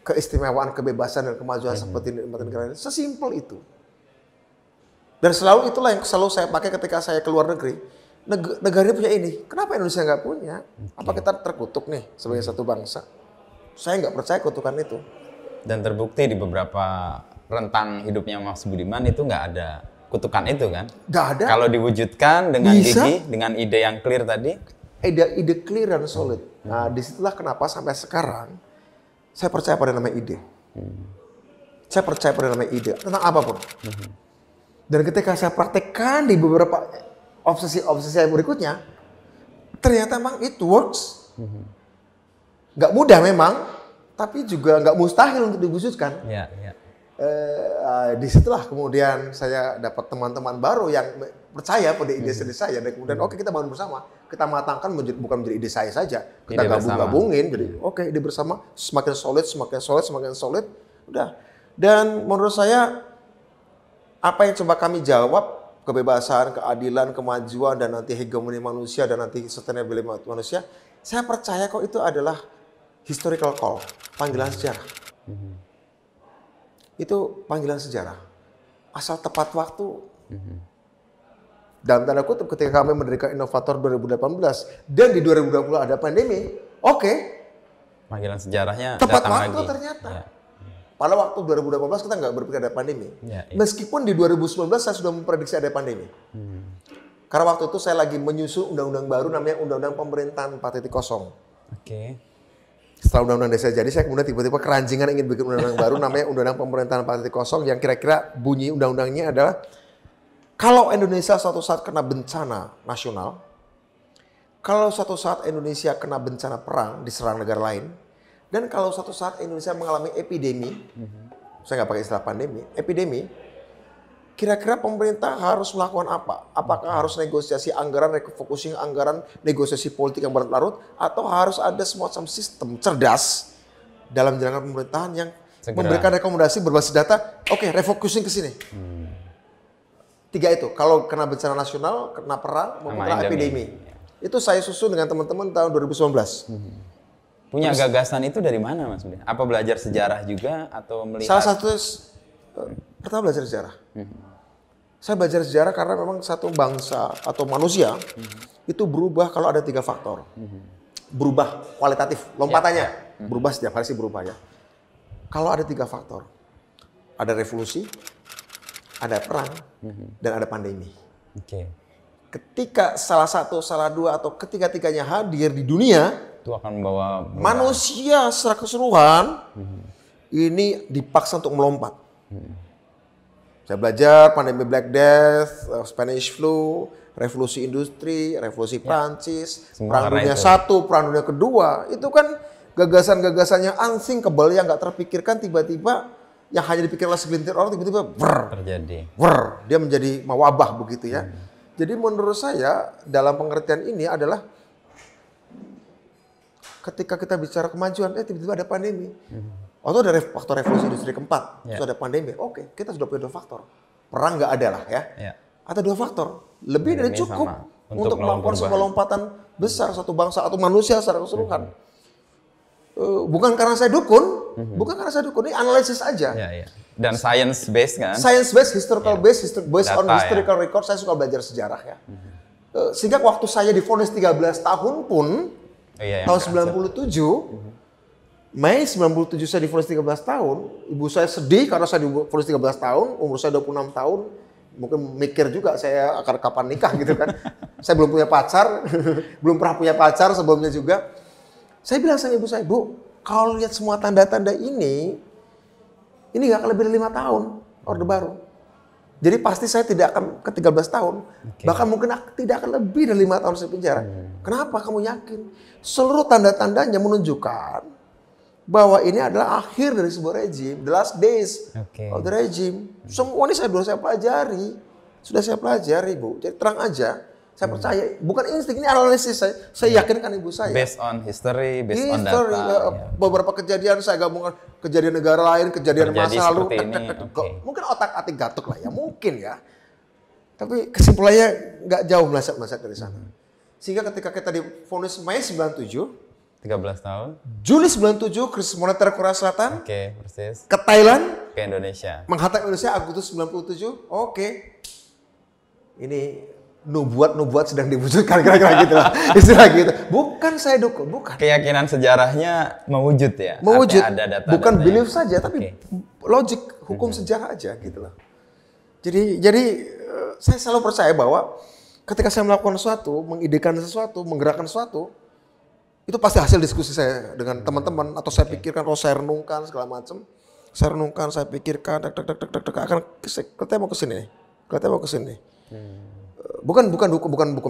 keistimewaan, kebebasan dan kemajuan seperti negara ini. Sesimpel itu. Dan selalu itulah yang selalu saya pakai ketika saya keluar negeri. Negaranya punya ini. Kenapa Indonesia nggak punya? Apa kita terkutuk nih sebagai satu bangsa? Saya nggak percaya kutukan itu. Dan terbukti di beberapa rentang hidupnya Mas Budiman itu nggak ada kutukan itu kan? Nggak ada. Kalau diwujudkan dengan Bisa. gigi, dengan ide yang clear tadi, Ide clear dan solid. Nah, disitulah kenapa sampai sekarang saya percaya pada namanya ide. Saya percaya pada namanya ide tentang apapun. Dan ketika saya praktekkan di beberapa obsesi saya berikutnya, ternyata memang it works. Nggak mudah memang, tapi juga nggak mustahil untuk diwujudkan. ya. Disitulah kemudian saya dapat teman-teman baru yang percaya pada ide saya dan kemudian oke, kita bangun bersama, kita matangkan bukan menjadi ide saya saja, kita Ide bersama. gabungin jadi oke, ide bersama semakin solid, udah. Dan menurut saya apa yang coba kami jawab, kebebasan, keadilan, kemajuan, dan nanti hegemoni manusia dan nanti sustainability manusia, saya percaya kok itu adalah historical call, panggilan sejarah. Itu panggilan sejarah. Asal tepat waktu. Dalam tanda kutip ketika kami mendirikan Inovator 2018 dan di 2020 ada pandemi, oke, Panggilan sejarahnya tepat datang waktu lagi. ternyata. Ya. Pada waktu 2018 kita nggak berpikir ada pandemi. Ya. Meskipun di 2019 saya sudah memprediksi ada pandemi. Karena waktu itu saya lagi menyusun undang-undang baru namanya Undang-Undang Pemerintahan 4.0. Oke. Setelah undang-undang desa jadi, saya kemudian tiba-tiba keranjingan ingin bikin undang-undang baru namanya Undang-Undang Pemerintahan 4.0 yang kira-kira bunyi undang-undangnya adalah kalau Indonesia suatu saat kena bencana nasional, kalau suatu saat Indonesia kena bencana perang diserang negara lain, dan kalau suatu saat Indonesia mengalami epidemi, saya nggak pakai istilah pandemi, epidemi, kira-kira pemerintah harus melakukan apa? Apakah harus negosiasi anggaran, refocusing anggaran, negosiasi politik yang berlarut, atau harus ada semacam sistem cerdas dalam jalankan pemerintahan yang Segera. memberikan rekomendasi berbasis data, oke, refocusing ke sini. Tiga itu, kalau kena bencana nasional, kena perang, maupun kena epidemi. Itu saya susun dengan teman-teman tahun 2019. Punya gagasan itu dari mana Mas Budiman? Apa belajar sejarah juga atau melihat? Salah satu, pertama belajar sejarah. Saya belajar sejarah karena memang satu bangsa atau manusia itu berubah kalau ada 3 faktor. Berubah kualitatif, lompatannya. Berubah setiap hari sih berubah ya. Kalau ada 3 faktor. Ada revolusi, ada perang, dan ada pandemi. Oke. Ketika salah satu, salah dua, atau ketiga-tiganya hadir di dunia, Itu akan membawa manusia secara keseluruhan ini dipaksa untuk melompat. Saya belajar pandemi Black Death, Spanish Flu, revolusi industri, revolusi Prancis, Semua perang dunia itu. satu, perang dunia kedua. Itu kan gagasan-gagasan yang unthinkable yang nggak terpikirkan tiba-tiba yang hanya dipikir oleh segelintir orang tiba-tiba terjadi. dia menjadi mewabah begitu ya. Jadi menurut saya dalam pengertian ini adalah ketika kita bicara kemajuan, tiba-tiba ada pandemi. Waktu ada faktor revolusi industri keempat, terus ada pandemi. Oke, kita sudah punya 2 faktor. Perang nggak ada lah ya. Ada 2 faktor. Lebih dari Pandemi cukup sama. untuk Untuk melakukan melawan sebuah lompatan besar satu bangsa atau manusia secara keseluruhan. Bukan karena saya dukun, ini analisis aja. Ya. Dan science based kan? Science based, historical based on Data, historical record. Saya suka belajar sejarah ya. Sehingga waktu saya divonis 13 tahun pun, yang tahun berhasil. 97, Mei 97 saya divonis 13 tahun. Ibu saya sedih karena saya divonis 13 tahun, umur saya 26 tahun. Mungkin mikir juga saya akan kapan nikah gitu kan. Saya belum punya pacar, belum pernah punya pacar sebelumnya juga. Saya bilang sama ibu saya, Bu, kalau lihat semua tanda-tanda ini nggak akan lebih dari 5 tahun Orde Baru. Jadi pasti saya tidak akan ke 13 tahun. Bahkan mungkin tidak akan lebih dari 5 tahun saya penjara. Kenapa kamu yakin? Seluruh tanda-tandanya menunjukkan bahwa ini adalah akhir dari sebuah rejim. The last days of the regime. Semua ini sudah saya pelajari, Bu. Jadi terang aja. Saya percaya, bukan insting, ini analisis saya yakinkan ibu saya. Based on history, based on data. Beberapa kejadian saya gabungkan, kejadian negara lain, kejadian masa lalu. Mungkin otak-atik gatuk lah ya, mungkin ya. Tapi kesimpulannya nggak jauh meleset dari sana. Sehingga ketika kita divonis Mei 97, 13 tahun. Juli 97 krisis moneter Korea Selatan. Persis. Ke Thailand. Ke Indonesia. Menghantam Indonesia Agustus 97. Ini nubuat sedang diwujudkan, kira-kira gitu lah. Istilah gitu. Bukan saya dukung, bukan. Keyakinan sejarahnya mewujud ya? Mewujud, Artinya ada data-datanya. bukan belief saja, tapi Oke. logik, hukum sejarah aja gitu loh. Jadi saya selalu percaya bahwa ketika saya melakukan sesuatu, mengidekan sesuatu, menggerakkan sesuatu, itu pasti hasil diskusi saya dengan teman-teman, atau saya pikirkan, kalau saya renungkan segala macam, saya pikirkan, akan kelihatan mau ke sini. Bukan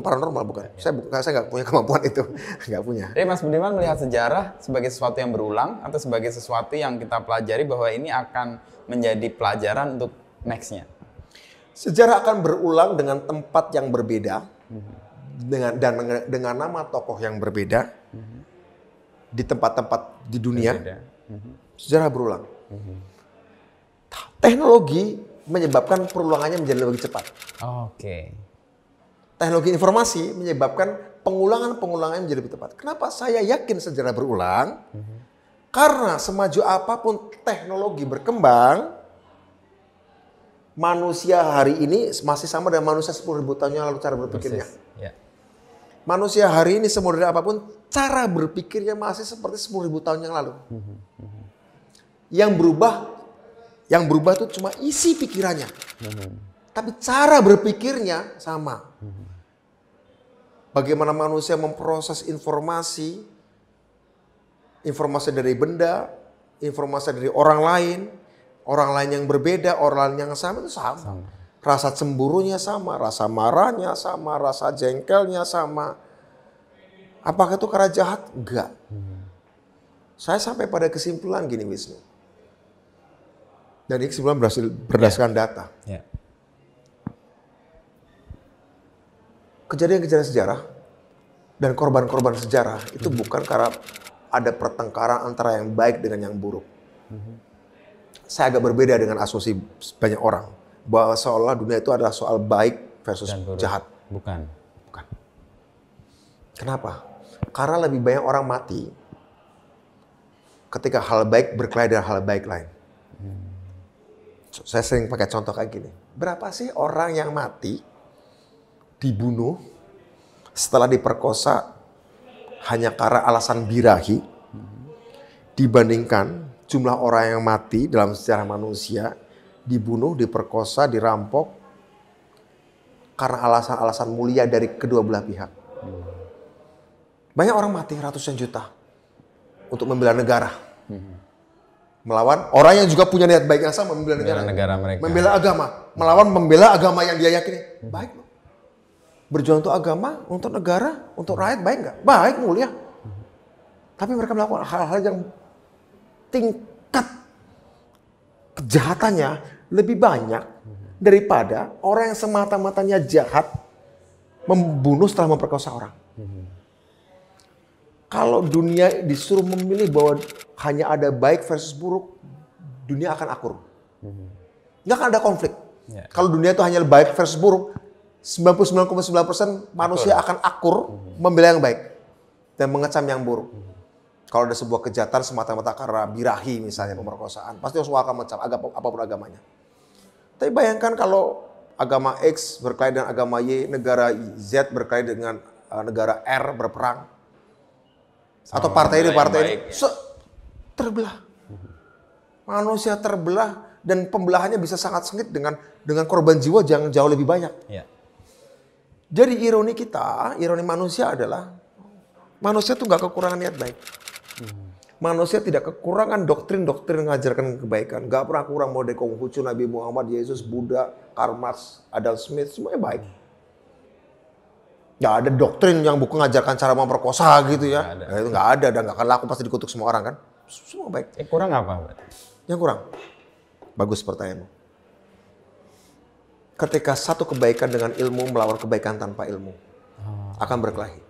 paranormal, bukan. Saya nggak punya kemampuan itu, nggak punya. Jadi Mas Budiman melihat sejarah sebagai sesuatu yang berulang atau sebagai sesuatu yang kita pelajari bahwa ini akan menjadi pelajaran untuk next-nya? Sejarah akan berulang dengan tempat yang berbeda, dengan nama tokoh yang berbeda, di tempat-tempat di dunia. Berbeda. Sejarah berulang. Teknologi menyebabkan perulangannya menjadi lebih cepat. Oke. Teknologi informasi menyebabkan pengulangan-pengulangannya menjadi lebih tepat. Kenapa saya yakin sejarah berulang? Karena semaju apapun teknologi berkembang, manusia hari ini masih sama dengan manusia 10.000 tahun yang lalu cara berpikirnya. Ya. Manusia hari ini semodern apapun, cara berpikirnya masih seperti 10.000 tahun yang lalu. Yang berubah itu cuma isi pikirannya. Tapi cara berpikirnya sama. Bagaimana manusia memproses informasi dari benda, informasi dari orang lain yang berbeda, orang lain yang sama itu sama. Rasa cemburunya sama, rasa marahnya sama, rasa jengkelnya sama. Apakah itu karena jahat? Enggak. Saya sampai pada kesimpulan gini, Wisnu. Dan ini kesimpulan berdasarkan data. Ya. Kejadian-kejadian sejarah dan korban-korban sejarah itu bukan karena ada pertengkaran antara yang baik dengan yang buruk. Saya agak berbeda dengan asumsi banyak orang bahwa seolah dunia itu adalah soal baik versus jahat. Bukan. Kenapa? Karena lebih banyak orang mati ketika hal baik berkelahi dengan hal baik lain. Saya sering pakai contoh kayak gini. Berapa sih orang yang mati, dibunuh, setelah diperkosa hanya karena alasan birahi, dibandingkan jumlah orang yang mati dalam sejarah manusia, dibunuh, diperkosa, dirampok, karena alasan-alasan mulia dari kedua belah pihak. Banyak orang mati ratusan juta untuk membela negara. Melawan orang yang juga punya niat baik yang sama, membela negara mereka. Membela agama. Membela agama yang dia yakini. Baik loh. Berjuang untuk agama, untuk negara, untuk rakyat baik nggak? Baik, mulia. Tapi mereka melakukan hal-hal yang tingkat kejahatannya lebih banyak daripada orang yang semata-matanya jahat membunuh setelah memperkosa orang. Kalau dunia disuruh memilih bahwa hanya ada baik versus buruk, dunia akan akur. Nggak akan ada konflik. Ya. Kalau dunia itu hanya baik versus buruk, 99,9% manusia akan akur membela yang baik dan mengecam yang buruk. Kalau ada sebuah kejahatan semata-mata karena birahi misalnya pemerkosaan, pasti semua akan mengecam apapun agamanya. Tapi bayangkan kalau agama X berkelahi dengan agama Y, negara Z berkelahi dengan negara R berperang. Atau partai ini terbelah. Manusia terbelah dan pembelahannya bisa sangat sengit dengan korban jiwa yang jauh lebih banyak. Ya. Jadi ironi manusia adalah manusia tuh nggak kekurangan niat baik. Manusia tidak kekurangan doktrin-doktrin mengajarkan kebaikan. Nggak pernah kurang mau dari Konghucu, Nabi Muhammad, Yesus, Buddha, Karl Marx, Adam Smith, semuanya baik. Nggak ada doktrin yang buku mengajarkan cara memperkosa gitu ya. Itu nggak ada dan nggak akan laku, pasti dikutuk semua orang kan. Semua baik. Kurang apa? Yang kurang? Bagus pertanyaanmu. Ketika satu kebaikan dengan ilmu melawan kebaikan tanpa ilmu akan berkelahi.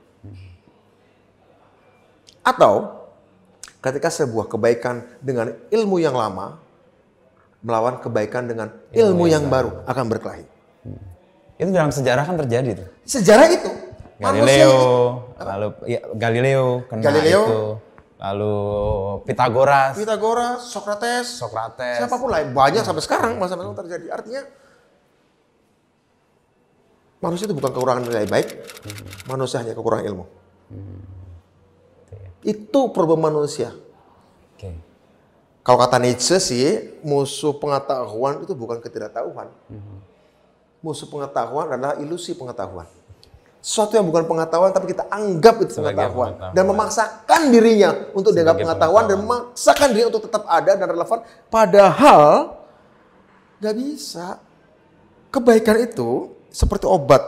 Atau ketika sebuah kebaikan dengan ilmu yang lama melawan kebaikan dengan ilmu yang baru akan berkelahi. Itu dalam sejarah kan terjadi tuh. Sejarah itu. Galileo kena itu. Lalu Pythagoras, Socrates, siapapun lah, banyak sampai sekarang masa-masa terjadi. Artinya Manusia itu bukan kekurangan nilai baik, manusia hanya kekurangan ilmu. Itu problem manusia. Oke. Kalau kata Nietzsche sih, musuh pengetahuan itu bukan ketidaktahuan. Musuh pengetahuan adalah ilusi pengetahuan. Sesuatu yang bukan pengetahuan tapi kita anggap itu pengetahuan. Dan memaksakan dirinya untuk dianggap pengetahuan dan memaksakan dirinya untuk tetap ada dan relevan. Padahal nggak bisa. Kebaikan itu seperti obat.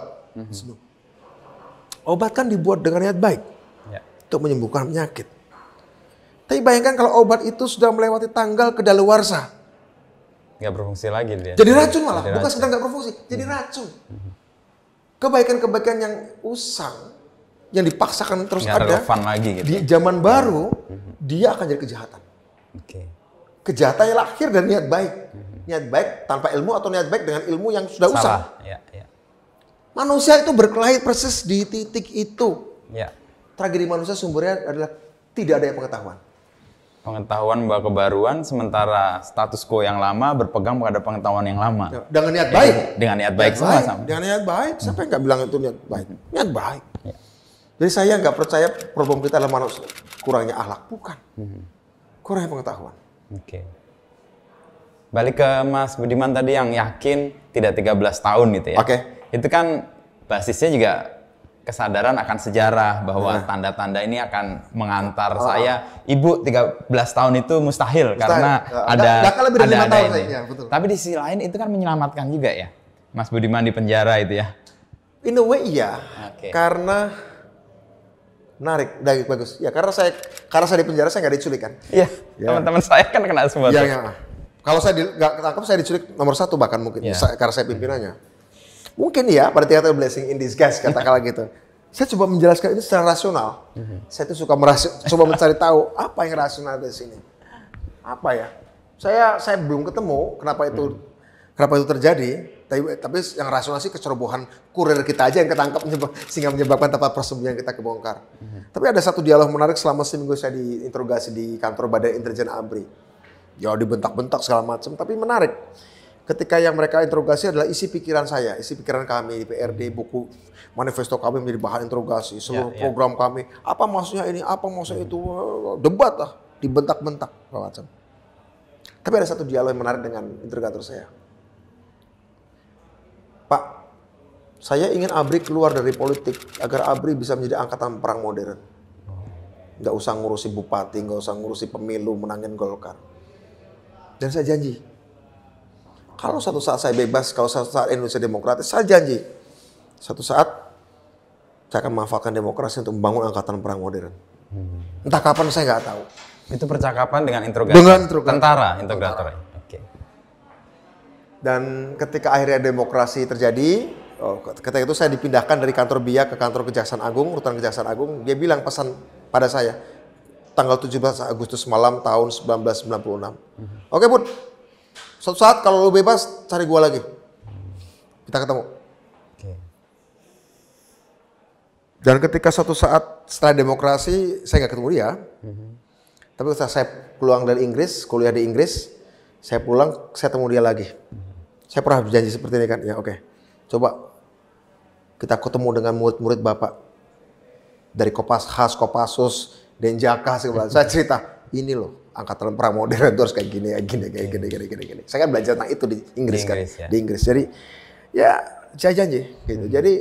Obat kan dibuat dengan niat baik. Untuk menyembuhkan penyakit. Tapi bayangkan kalau obat itu sudah melewati tanggal kedaluarsa. Nggak berfungsi lagi dia. Jadi racun malah, bukan sekedar nggak berfungsi, jadi racun. Kebaikan-kebaikan yang usang, yang dipaksakan terus nggak ada, relevan lagi gitu. di zaman baru, dia akan jadi kejahatan. Kejahatan yang lahir dari niat baik. Niat baik tanpa ilmu atau niat baik dengan ilmu yang sudah usang. Ya. Manusia itu berkelahi persis di titik itu. Ya. Tragedi manusia sumbernya adalah tidak ada pengetahuan. Pengetahuan membawa kebaruan, sementara status quo yang lama berpegang pada pengetahuan yang lama. Dengan niat baik. Dengan niat baik semua sama. Dengan niat baik. Siapa yang nggak bilang itu niat baik? Niat baik. Jadi saya nggak percaya problem kita adalah manusia kurangnya akhlak. Bukan. Kurangnya pengetahuan. Oke. Balik ke Mas Budiman tadi yang yakin tidak 13 tahun gitu ya. Oke. Itu kan basisnya juga kesadaran akan sejarah bahwa tanda-tanda ini akan mengantar saya. Ibu 13 tahun itu mustahil. Karena ada ini. Ya, betul. Tapi di sisi lain itu kan menyelamatkan juga ya. Mas Budiman di penjara itu ya. In a way iya. Karena menarik, bagus. Ya karena saya di penjara saya nggak diculik kan. Iya. Teman-teman saya kan kena semua. Iya. Kalau saya nggak ketangkap saya diculik nomor 1 bahkan mungkin. Karena saya pimpinannya. Mungkin ya, pada tingkatan blessing in disguise, katakanlah gitu. Saya coba menjelaskan ini secara rasional. Saya tuh suka coba mencari tahu apa yang rasional di sini. Apa ya? Saya belum ketemu kenapa itu terjadi. Tapi yang rasional sih kecerobohan kurir kita aja yang ketangkap sehingga menyebabkan tempat persembunyian kita kebongkar. Tapi ada satu dialog menarik selama seminggu saya diinterogasi di kantor Badan Intelijen ABRI. Ya dibentak-bentak segala macam, tapi menarik. Ketika yang mereka interogasi adalah isi pikiran saya, isi pikiran kami di PRD, buku manifesto kami menjadi bahan interogasi, seluruh program kami, apa maksudnya ini, apa maksudnya itu, debat lah, dibentak-bentak, segala macam. Tapi ada satu dialog yang menarik dengan interrogator saya. Pak, saya ingin ABRI keluar dari politik agar ABRI bisa menjadi angkatan perang modern. Nggak usah ngurusi bupati, nggak usah ngurusi pemilu, menangin Golkar. Dan saya janji, kalau suatu saat saya bebas, kalau suatu saat Indonesia demokratis, saya janji, suatu saat saya akan memanfaatkan demokrasi untuk membangun angkatan perang modern. Entah kapan saya nggak tahu. Itu percakapan dengan interrogator. Tentara, interrogator. Oke. Dan ketika akhirnya demokrasi terjadi, ketika itu saya dipindahkan dari kantor BIA ke kantor Kejaksaan Agung, rutan Kejaksaan Agung. Dia bilang pesan pada saya, tanggal 17 Agustus malam tahun 1996. Oke Bud, suatu saat kalau lu bebas, cari gua lagi. Kita ketemu. Dan ketika suatu saat setelah demokrasi, saya nggak ketemu dia. Tapi setelah saya pulang dari Inggris, kuliah di Inggris, saya pulang, saya ketemu dia lagi. Saya pernah berjanji seperti ini kan, ya oke. Coba kita ketemu dengan murid-murid Bapak. Dari Kopassus, Denjaka, segala. Saya cerita, ini loh, angkatan perang modern itu harus kayak gini. Saya kan belajar tentang itu di Inggris kan, ya. Di Inggris. Jadi ya saya janji gitu. Jadi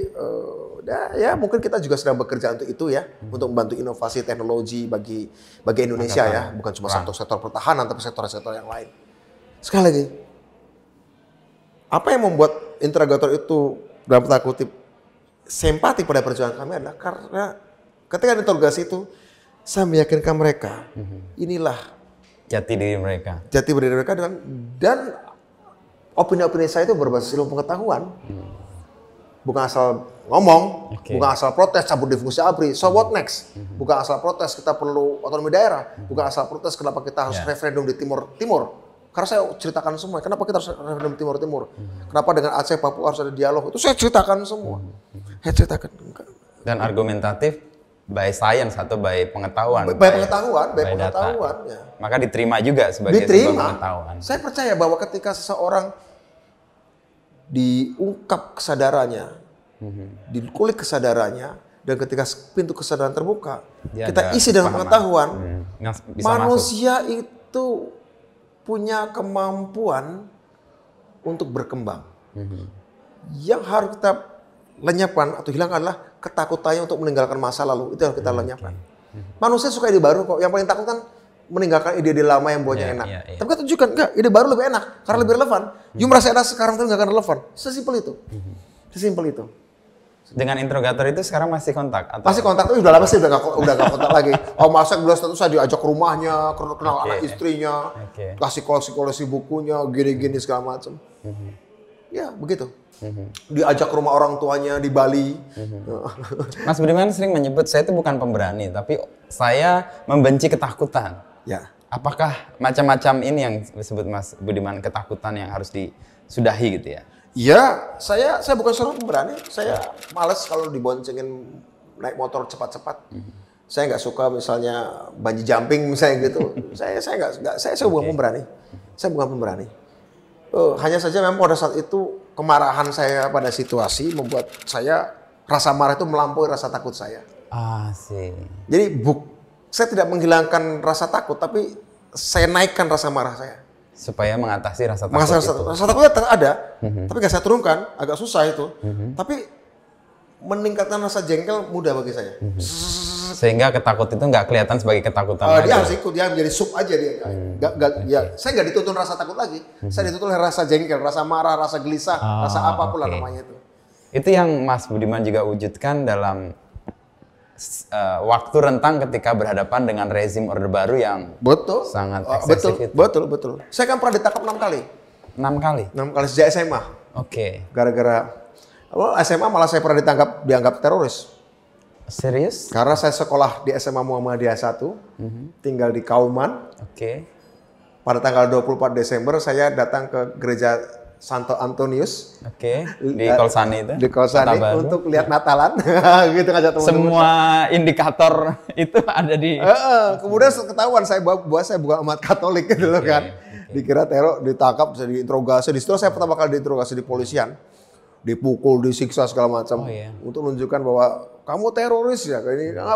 ya mungkin kita juga sedang bekerja untuk itu ya, untuk membantu inovasi teknologi bagi Indonesia ya, bukan cuma sektor pertahanan tapi sektor-sektor yang lain. Sekali lagi, apa yang membuat interrogator itu dalam tanda kutip simpati pada perjuangan kami adalah karena ketika interogasi itu saya meyakinkan mereka, inilah jati diri mereka. Jati diri mereka dan opini-opini saya itu berbasis ilmu pengetahuan. Bukan asal ngomong, bukan asal protes cabut di fungsi ABRI. So what next? Bukan asal protes kita perlu otonomi daerah, bukan asal protes kenapa kita harus referendum di Timur. Karena saya ceritakan semua, kenapa kita harus referendum Timur. Kenapa dengan Aceh, Papua harus ada dialog. Itu saya ceritakan semua. Saya ceritakan. Dan argumentatif by science atau by pengetahuan. By pengetahuan. Ya. Maka diterima juga sebagai sebuah pengetahuan. Saya percaya bahwa ketika seseorang diungkap kesadarannya, dikulik kesadarannya, dan ketika pintu kesadaran terbuka, Dia kita ada isi dengan kepahaman. pengetahuan, Yang bisa manusia itu punya kemampuan untuk berkembang. Yang harus kita lenyapkan atau hilang adalah ketakutannya untuk meninggalkan masa lalu. Itu yang kita lenyapkan. Manusia suka ide baru kok. Yang paling takut kan meninggalkan ide-ide lama yang buatnya enak. Tapi kita tunjukkan, enggak, ide baru lebih enak karena lebih relevan. You merasa enak sekarang tapi nggak akan relevan. Sesimpel itu. Sesimpel itu. Dengan interrogator itu sekarang masih kontak? Atau? Masih kontak, tapi udah lama sih udah gak kontak lagi. Oh masa gelas itu saya diajak ke rumahnya, kenal anak istrinya, kasih koleksi bukunya, gini-gini segala macam. Ya begitu. Diajak ke rumah orang tuanya di Bali. Mas Budiman sering menyebut saya itu bukan pemberani, tapi saya membenci ketakutan. Ya. Apakah macam-macam ini yang disebut Mas Budiman ketakutan yang harus disudahi gitu ya? Ya, saya bukan seorang pemberani. Saya males kalau diboncengin naik motor cepat-cepat. Saya nggak suka misalnya bungee jumping misalnya gitu. saya bukan pemberani. Saya bukan pemberani. Hanya saja memang pada saat itu kemarahan saya pada situasi membuat saya rasa marah itu melampaui rasa takut saya. Ah sih. Jadi saya tidak menghilangkan rasa takut, tapi saya naikkan rasa marah saya. Supaya mengatasi rasa takut itu. Rasa takutnya ada, tapi nggak saya turunkan, agak susah itu. Tapi meningkatkan rasa jengkel mudah bagi saya. Sehingga ketakut itu nggak kelihatan sebagai ketakutan lagi. Dia harus ikut, dia menjadi sub aja dia. Saya nggak dituntun rasa takut lagi. Saya dituntun oleh rasa jengkel, rasa marah, rasa gelisah, rasa apapun lah namanya itu. Itu yang Mas Budiman juga wujudkan dalam waktu rentang ketika berhadapan dengan rezim Orde Baru yang sangat eksesif itu. Betul. Saya kan pernah ditangkap 6 kali. 6 kali? 6 kali sejak SMA. Oke. Gara-gara SMA malah saya pernah dianggap teroris. Serius? Karena saya sekolah di SMA Muhammadiyah 1, tinggal di Kauman. Oke. Pada tanggal 24 Desember saya datang ke gereja Santo Antonius. Oke, di Kolsani itu. Di Kolsani untuk lihat Natalan. Gitu ngajak teman-teman. Semua indikator itu ada di... Kemudian ketahuan saya bukan umat Katolik gitu loh kan. Dikira teror, ditangkap, diinterogasi. Di situ saya pertama kali diinterogasi di polisian. Dipukul, disiksa segala macam. Untuk menunjukkan bahwa kamu teroris ya.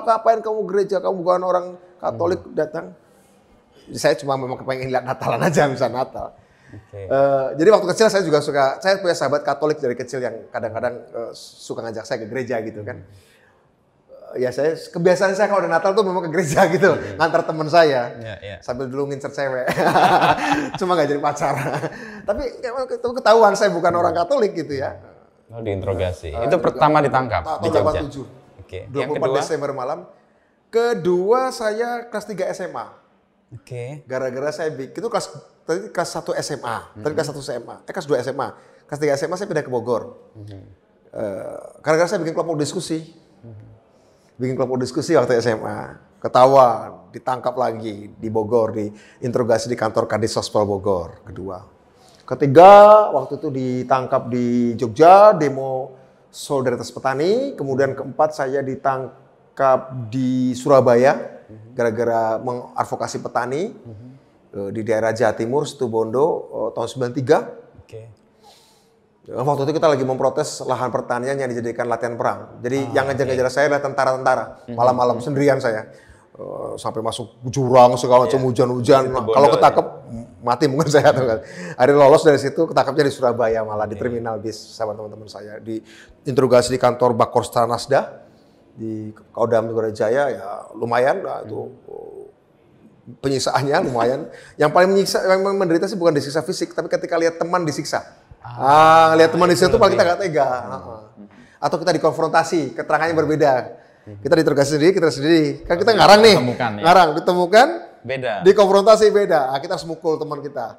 Ngapain kamu gereja, kamu bukan orang Katolik datang. Saya cuma memang kepengen lihat Natalan aja, misalnya Natal. Jadi waktu kecil saya juga saya punya sahabat Katolik dari kecil yang kadang-kadang suka ngajak saya ke gereja gitu kan. Ya kebiasaan saya kalau ada Natal tuh memang ke gereja gitu, ngantar teman saya, sambil dulu ngincer cewek. Cuma nggak jadi pacar. Tapi ketahuan saya bukan orang Katolik gitu ya. Oh, diinterogasi. Itu pertama ditangkap di Jogja. 87. 24 Desember malam. Kedua saya kelas 3 SMA. Gara-gara saya itu kelas 1 SMA, tadi kelas 1 SMA, kelas 2 SMA, kelas 3 SMA saya pindah ke Bogor. Gara-gara saya bikin kelompok diskusi, waktu SMA, ketahuan, ditangkap lagi di Bogor, diinterogasi di kantor Kadis Sospol Bogor. Ketiga, waktu itu ditangkap di Jogja, demo Solidaritas Petani. Kemudian keempat saya ditangkap di Surabaya, gara-gara mengadvokasi petani. Di daerah Jawa Timur, Situbondo, tahun 93. Waktu itu kita lagi memprotes lahan pertanian yang dijadikan latihan perang. Jadi yang ngejar-ngejar saya adalah tentara-tentara. Malam-malam sendirian saya. Sampai masuk jurang, segala macam hujan-hujan. Kalau ketangkep, mati mungkin saya. Akhirnya lolos dari situ, ketangkepnya di Surabaya malah, di terminal bis sama teman-teman saya. Diinterogasi di kantor Bakorsta Nasda, di Kodam Jaya, ya lumayan lah itu. Penyiksaannya lumayan. Yang paling menyiksa, yang menderita sih bukan disiksa fisik, tapi ketika lihat teman disiksa. Lihat teman disiksa itu paling kita nggak tega. Atau kita dikonfrontasi, keterangannya berbeda. Kita diinterogasi sendiri, kita sendiri. Kan kita ngarang nih. Ditemukan, beda. Dikonfrontasi beda. Kita harus mukul teman kita.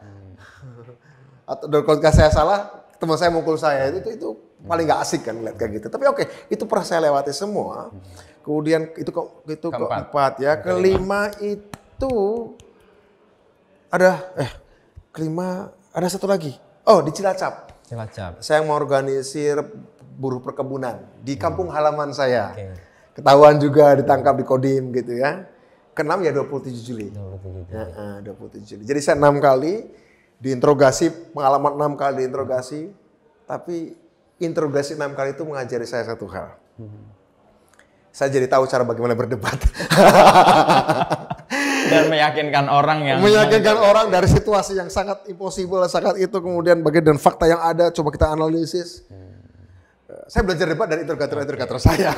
Atau kalau saya salah, teman saya mukul saya. Itu paling nggak asik kan lihat kayak gitu. Tapi oke, itu pernah saya lewati semua. Kemudian itu keempat ya. Kelima itu ada satu lagi. Oh, di Cilacap. Saya mengorganisir buruh perkebunan di kampung halaman saya. Ketahuan juga ditangkap di Kodim gitu ya. Keenam ya 27 Juli. 27 Juli. Jadi saya 6 kali diinterogasi, pengalaman 6 kali diinterogasi. Tapi interogasi 6 kali itu mengajari saya satu hal. Saya jadi tahu cara bagaimana berdebat. Dan meyakinkan orang yang orang dari situasi yang sangat impossible, sangat itu, kemudian bagian dan fakta yang ada coba kita analisis. Saya belajar debat dari interrogator saya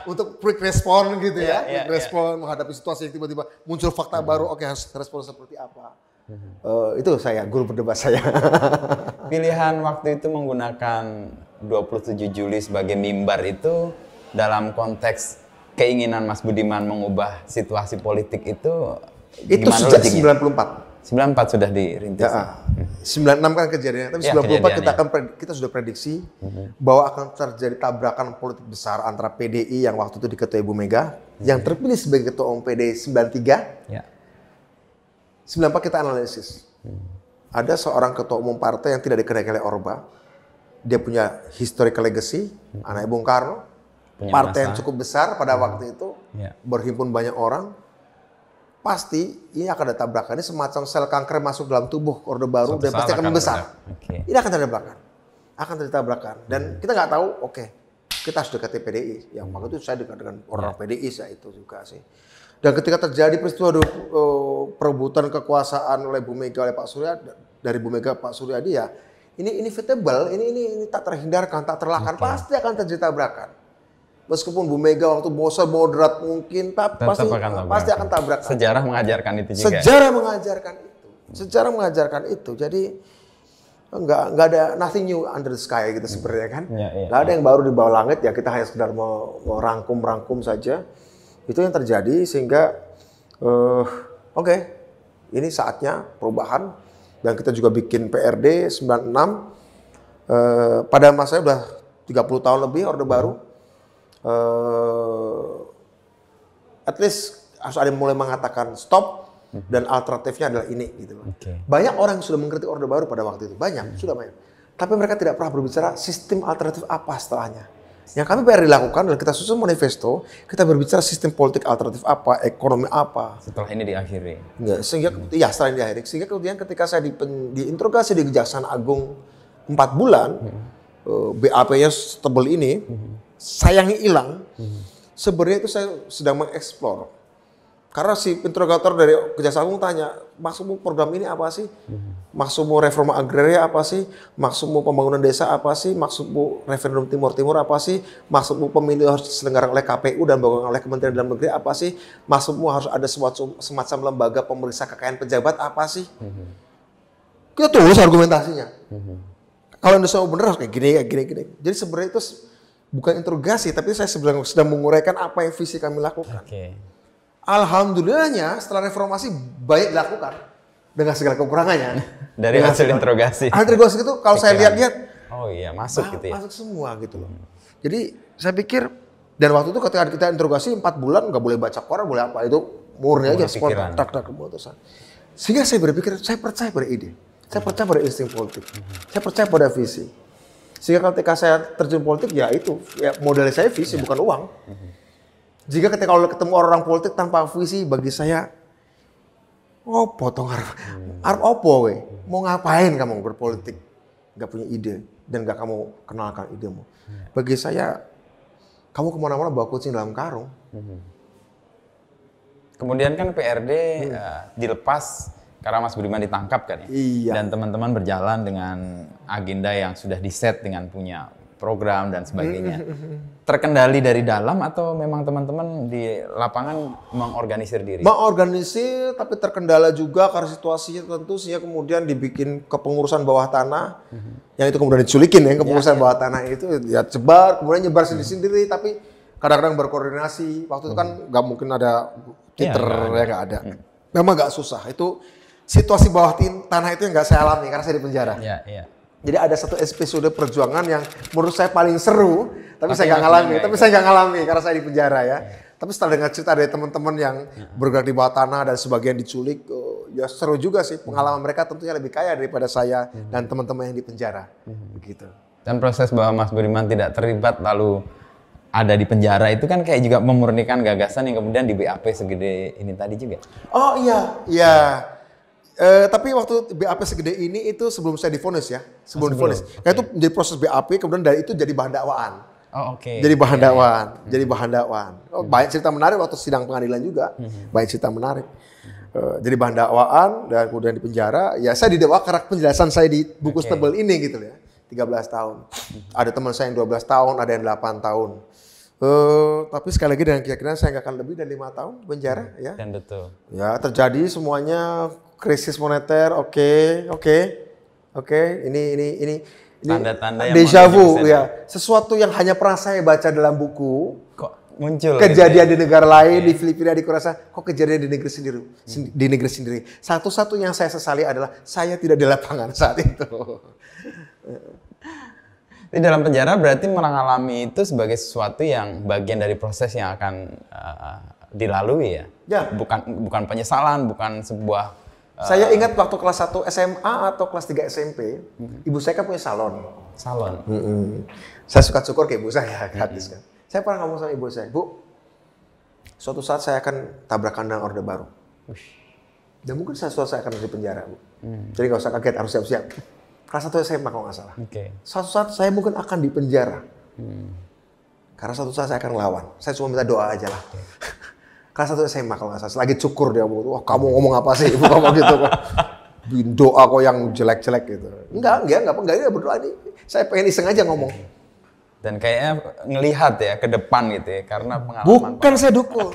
untuk quick respon gitu ya, quick respon menghadapi situasi yang tiba-tiba muncul fakta baru, oke harus respon seperti apa. Itu saya, guru berdebat saya. Pilihan waktu itu menggunakan 27 Juli sebagai mimbar itu dalam konteks keinginan Mas Budiman mengubah situasi politik itu sejak 94. 94 sudah dirintis. Ya, 96 kan kejadiannya, tapi 94 kita sudah prediksi bahwa akan terjadi tabrakan politik besar antara PDI yang waktu itu diketuai Ibu Mega, yang terpilih sebagai ketua umum PDI 93. Ya. 94 kita analisis. Ada seorang ketua umum partai yang tidak dikenal oleh Orba. Dia punya historical legacy, anak Bung Karno, punya partai yang cukup besar pada waktu itu, berhimpun banyak orang. Pasti ini akan ada tabrakan. Ini semacam sel kanker masuk dalam tubuh Orde Baru dan pasti akan membesar. Ini akan terjadi tabrakan. Akan terjadi tabrakan. Dan kita nggak tahu, kita harus dekati PDI. Yang waktu itu saya dekat dengan orang PDI saya itu juga sih. Dan ketika terjadi peristiwa perebutan kekuasaan oleh Bu Mega oleh Pak Surya, dari Bu Mega Pak Suryadi ya, ini inevitable, ini tak terhindarkan, tak terelakkan, pasti akan terjadi tabrakan. Meskipun Bu Mega waktu moderat mungkin, pasti akan tabrakan. Sejarah mengajarkan itu juga. Sejarah mengajarkan itu. Jadi nggak ada nothing new under the sky gitu sebenarnya kan. Nggak ada yang baru di bawah langit ya. Kita hanya sekedar mau rangkum saja. Itu yang terjadi sehingga ini saatnya perubahan. Dan kita juga bikin PRD 96. Pada masanya udah 30 tahun lebih Orde Baru. At least harus ada yang mulai mengatakan stop dan alternatifnya adalah ini gitu loh. Banyak orang yang sudah mengkritik Orde Baru pada waktu itu, sudah banyak. Tapi mereka tidak pernah berbicara sistem alternatif apa setelahnya. Yang kami PRD lakukan adalah kita susun manifesto, kita berbicara sistem politik alternatif apa, ekonomi apa. Setelah ini diakhiri. Setelah ini diakhiri. Sehingga kemudian ketika saya diinterogasi di Kejaksaan Agung 4 bulan, BAP-nya setebal ini, sayangnya hilang. Sebenarnya itu saya sedang mengeksplor. Karena si interrogator dari Kejaksaan Agung tanya, maksudmu program ini apa sih? Maksudmu reforma agraria apa sih? Maksudmu pembangunan desa apa sih? Maksudmu referendum Timur apa sih? Maksudmu pemilu harus diselenggarakan oleh KPU dan oleh Kementerian Dalam Negeri apa sih? Maksudmu harus ada semacam lembaga pemeriksa kekayaan pejabat apa sih? Kita tulis argumentasinya. Kalau Indonesia mau bener harus kayak gini. Jadi sebenarnya itu bukan interogasi, tapi saya sedang menguraikan apa yang visi kami lakukan. Alhamdulillahnya setelah reformasi banyak dilakukan dengan segala kekurangannya. Dari hasil interogasi. Interogasi itu kalau saya lihat-lihat, masuk gitu ya. Masuk semua gitu loh. Jadi saya pikir, dan waktu itu ketika kita interogasi 4 bulan nggak boleh baca koran, boleh apa, itu murni aja spontan, tak keputusan. Sehingga saya berpikir, saya percaya pada ide, saya percaya pada insting politik, saya percaya pada visi. Sehingga ketika saya terjun politik, ya itu, modal saya visi bukan uang. Jika ketika kalau ketemu orang politik tanpa visi, bagi saya, arep opo we? Mau ngapain kamu berpolitik? Gak punya ide dan gak kamu kenalkan idemu. Bagi saya, kamu kemana-mana bawa kucing dalam karung. Kemudian kan PRD dilepas karena Mas Budiman ditangkap kan ya? Iya. Dan teman-teman berjalan dengan agenda yang sudah di-set dengan punya program dan sebagainya. Terkendali dari dalam atau memang teman-teman di lapangan mengorganisir diri? Mengorganisir, tapi terkendala juga karena situasinya tentu, sehingga kemudian dibikin kepengurusan bawah tanah, yang itu kemudian diculikin ya, kepengurusan bawah tanah itu ya sebar, kemudian nyebar sendiri-sendiri, tapi kadang-kadang berkoordinasi. Waktu itu kan nggak mungkin ada Twitter, nggak ada. Memang nggak susah. Itu situasi bawah tanah itu yang nggak saya alami karena saya di penjara. Jadi ada satu episode perjuangan yang menurut saya paling seru, tapi saya nggak ngalami. Karena saya di penjara ya. Tapi setelah dengar cerita dari teman-teman yang bergerak di bawah tanah dan sebagian diculik, ya seru juga sih. Pengalaman mereka tentunya lebih kaya daripada saya dan teman-teman yang di penjara. Begitu. Dan proses bahwa Mas Budiman tidak terlibat lalu ada di penjara itu kan kayak juga memurnikan gagasan yang kemudian di BAP segede ini tadi juga. Oh iya. Tapi waktu BAP segede ini itu sebelum saya divonis ya, sebelum sebelum, divonis. Nah itu menjadi proses BAP, kemudian dari itu jadi bahan dakwaan. Oh, oke. Jadi bahan dakwaan, jadi bahan dakwaan. Oh, banyak cerita menarik waktu sidang pengadilan juga, banyak cerita menarik. Jadi bahan dakwaan dan kemudian di penjara. Ya saya didakwa karena penjelasan saya di buku tebel ini gitu ya, 13 tahun. Ada teman saya yang 12 tahun, ada yang 8 tahun. Tapi sekali lagi dengan keyakinan saya nggak akan lebih dari 5 tahun penjara ya. Dan betul. Ya terjadi semuanya krisis moneter, oke. Ini Tanda-tanda yang deja menuju vu ke sana. ya. Sesuatu yang hanya pernah saya baca dalam buku, Kok muncul kejadian gitu di negara lain, di Filipina, di Korea, kok kejadian di negeri sendiri, di negeri sendiri. Satu-satu yang saya sesali adalah saya tidak di lapangan saat itu. Di dalam penjara berarti mengalami itu sebagai sesuatu yang bagian dari proses yang akan dilalui ya. Ya. Bukan penyesalan, bukan sebuah Saya ingat waktu kelas 1 SMA atau kelas 3 SMP, ibu saya kan punya salon. salon. Saya suka syukur ke ibu saya gratis kan. Saya pernah ngomong sama ibu saya, Bu, suatu saat saya akan tabrakan dengan Orde Baru. Dan mungkin suatu saat saya akan di penjara, Bu. Jadi nggak usah kaget, harus siap-siap. Kelas 1 SMA kalau nggak salah. Oke. Suatu saat saya mungkin akan di penjara. Karena suatu saat saya akan lawan. Saya cuma minta doa aja lah. Kelas 1 SMA kalau nggak salah. Lagi cukur dia, Bu. Wah kamu ngomong apa sih? Ibu ngomong gitu kok. Doa kok yang jelek-jelek gitu. Enggak berdoa nih. Saya pengen iseng aja ngomong. Dan kayaknya ngelihat ya ke depan gitu ya, karena pengalaman. Bukan saya dukung,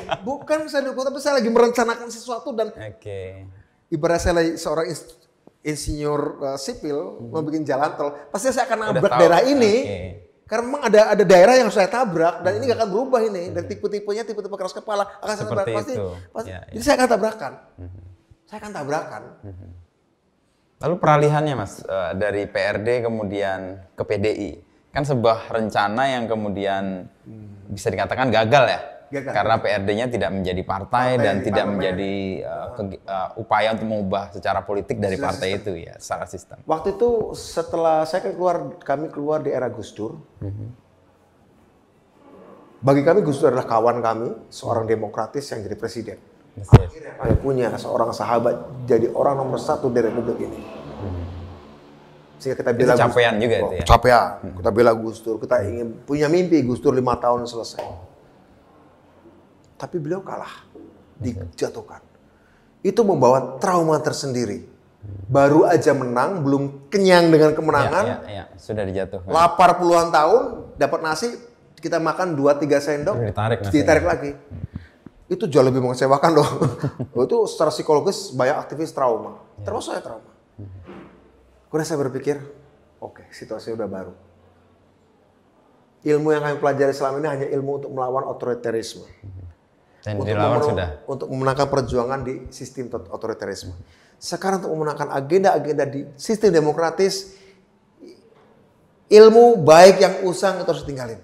tapi saya lagi merencanakan sesuatu dan Oke. ibarat saya lagi seorang insinyur sipil mau bikin jalan tol, pasti saya akan Udah nabrak tahu. daerah ini. Oke. Karena memang ada daerah yang saya tabrak dan ini gak akan berubah ini. Dan tipe-tipenya tipe-tipe keras kepala akan saya tabrak Seperti pasti. itu. Pasti. Ya, Jadi saya akan tabrakan. Saya akan tabrakan. Lalu peralihannya Mas dari PRD kemudian ke PDI, kan sebuah rencana yang kemudian bisa dikatakan gagal ya, Gagal. karena PRD-nya tidak menjadi partai dan di tidak parlemen. menjadi upaya untuk mengubah secara politik dari Secara partai itu ya, secara sistem. Waktu itu setelah kami keluar di era Gus Dur. Bagi kami Gus Dur adalah kawan kami, seorang demokratis yang jadi presiden. Akhirnya kami punya seorang sahabat jadi orang nomor 1 di Republik ini. Sehingga kita bela Itu capaian juga itu ya? Capaian. Kita bela Gus Dur, kita ingin punya mimpi Gus Dur 5 tahun selesai. Tapi beliau kalah, dijatuhkan. Itu membawa trauma tersendiri. Baru aja menang, belum kenyang dengan kemenangan, Ya, sudah dijatuhkan. lapar puluhan tahun, dapat nasi, kita makan 2-3 sendok, Ditarik lagi. Itu jauh lebih mengecewakan dong. Itu secara psikologis banyak aktivis trauma. Termasuk saya trauma. Kemudian saya berpikir, oke, situasi udah baru. Ilmu yang kami pelajari selama ini hanya ilmu untuk melawan otoritarisme. Dan dilawan sudah. Untuk memenangkan perjuangan di sistem otoritarisme. Sekarang untuk memenangkan agenda-agenda di sistem demokratis, ilmu baik yang usang itu harus ditinggalin.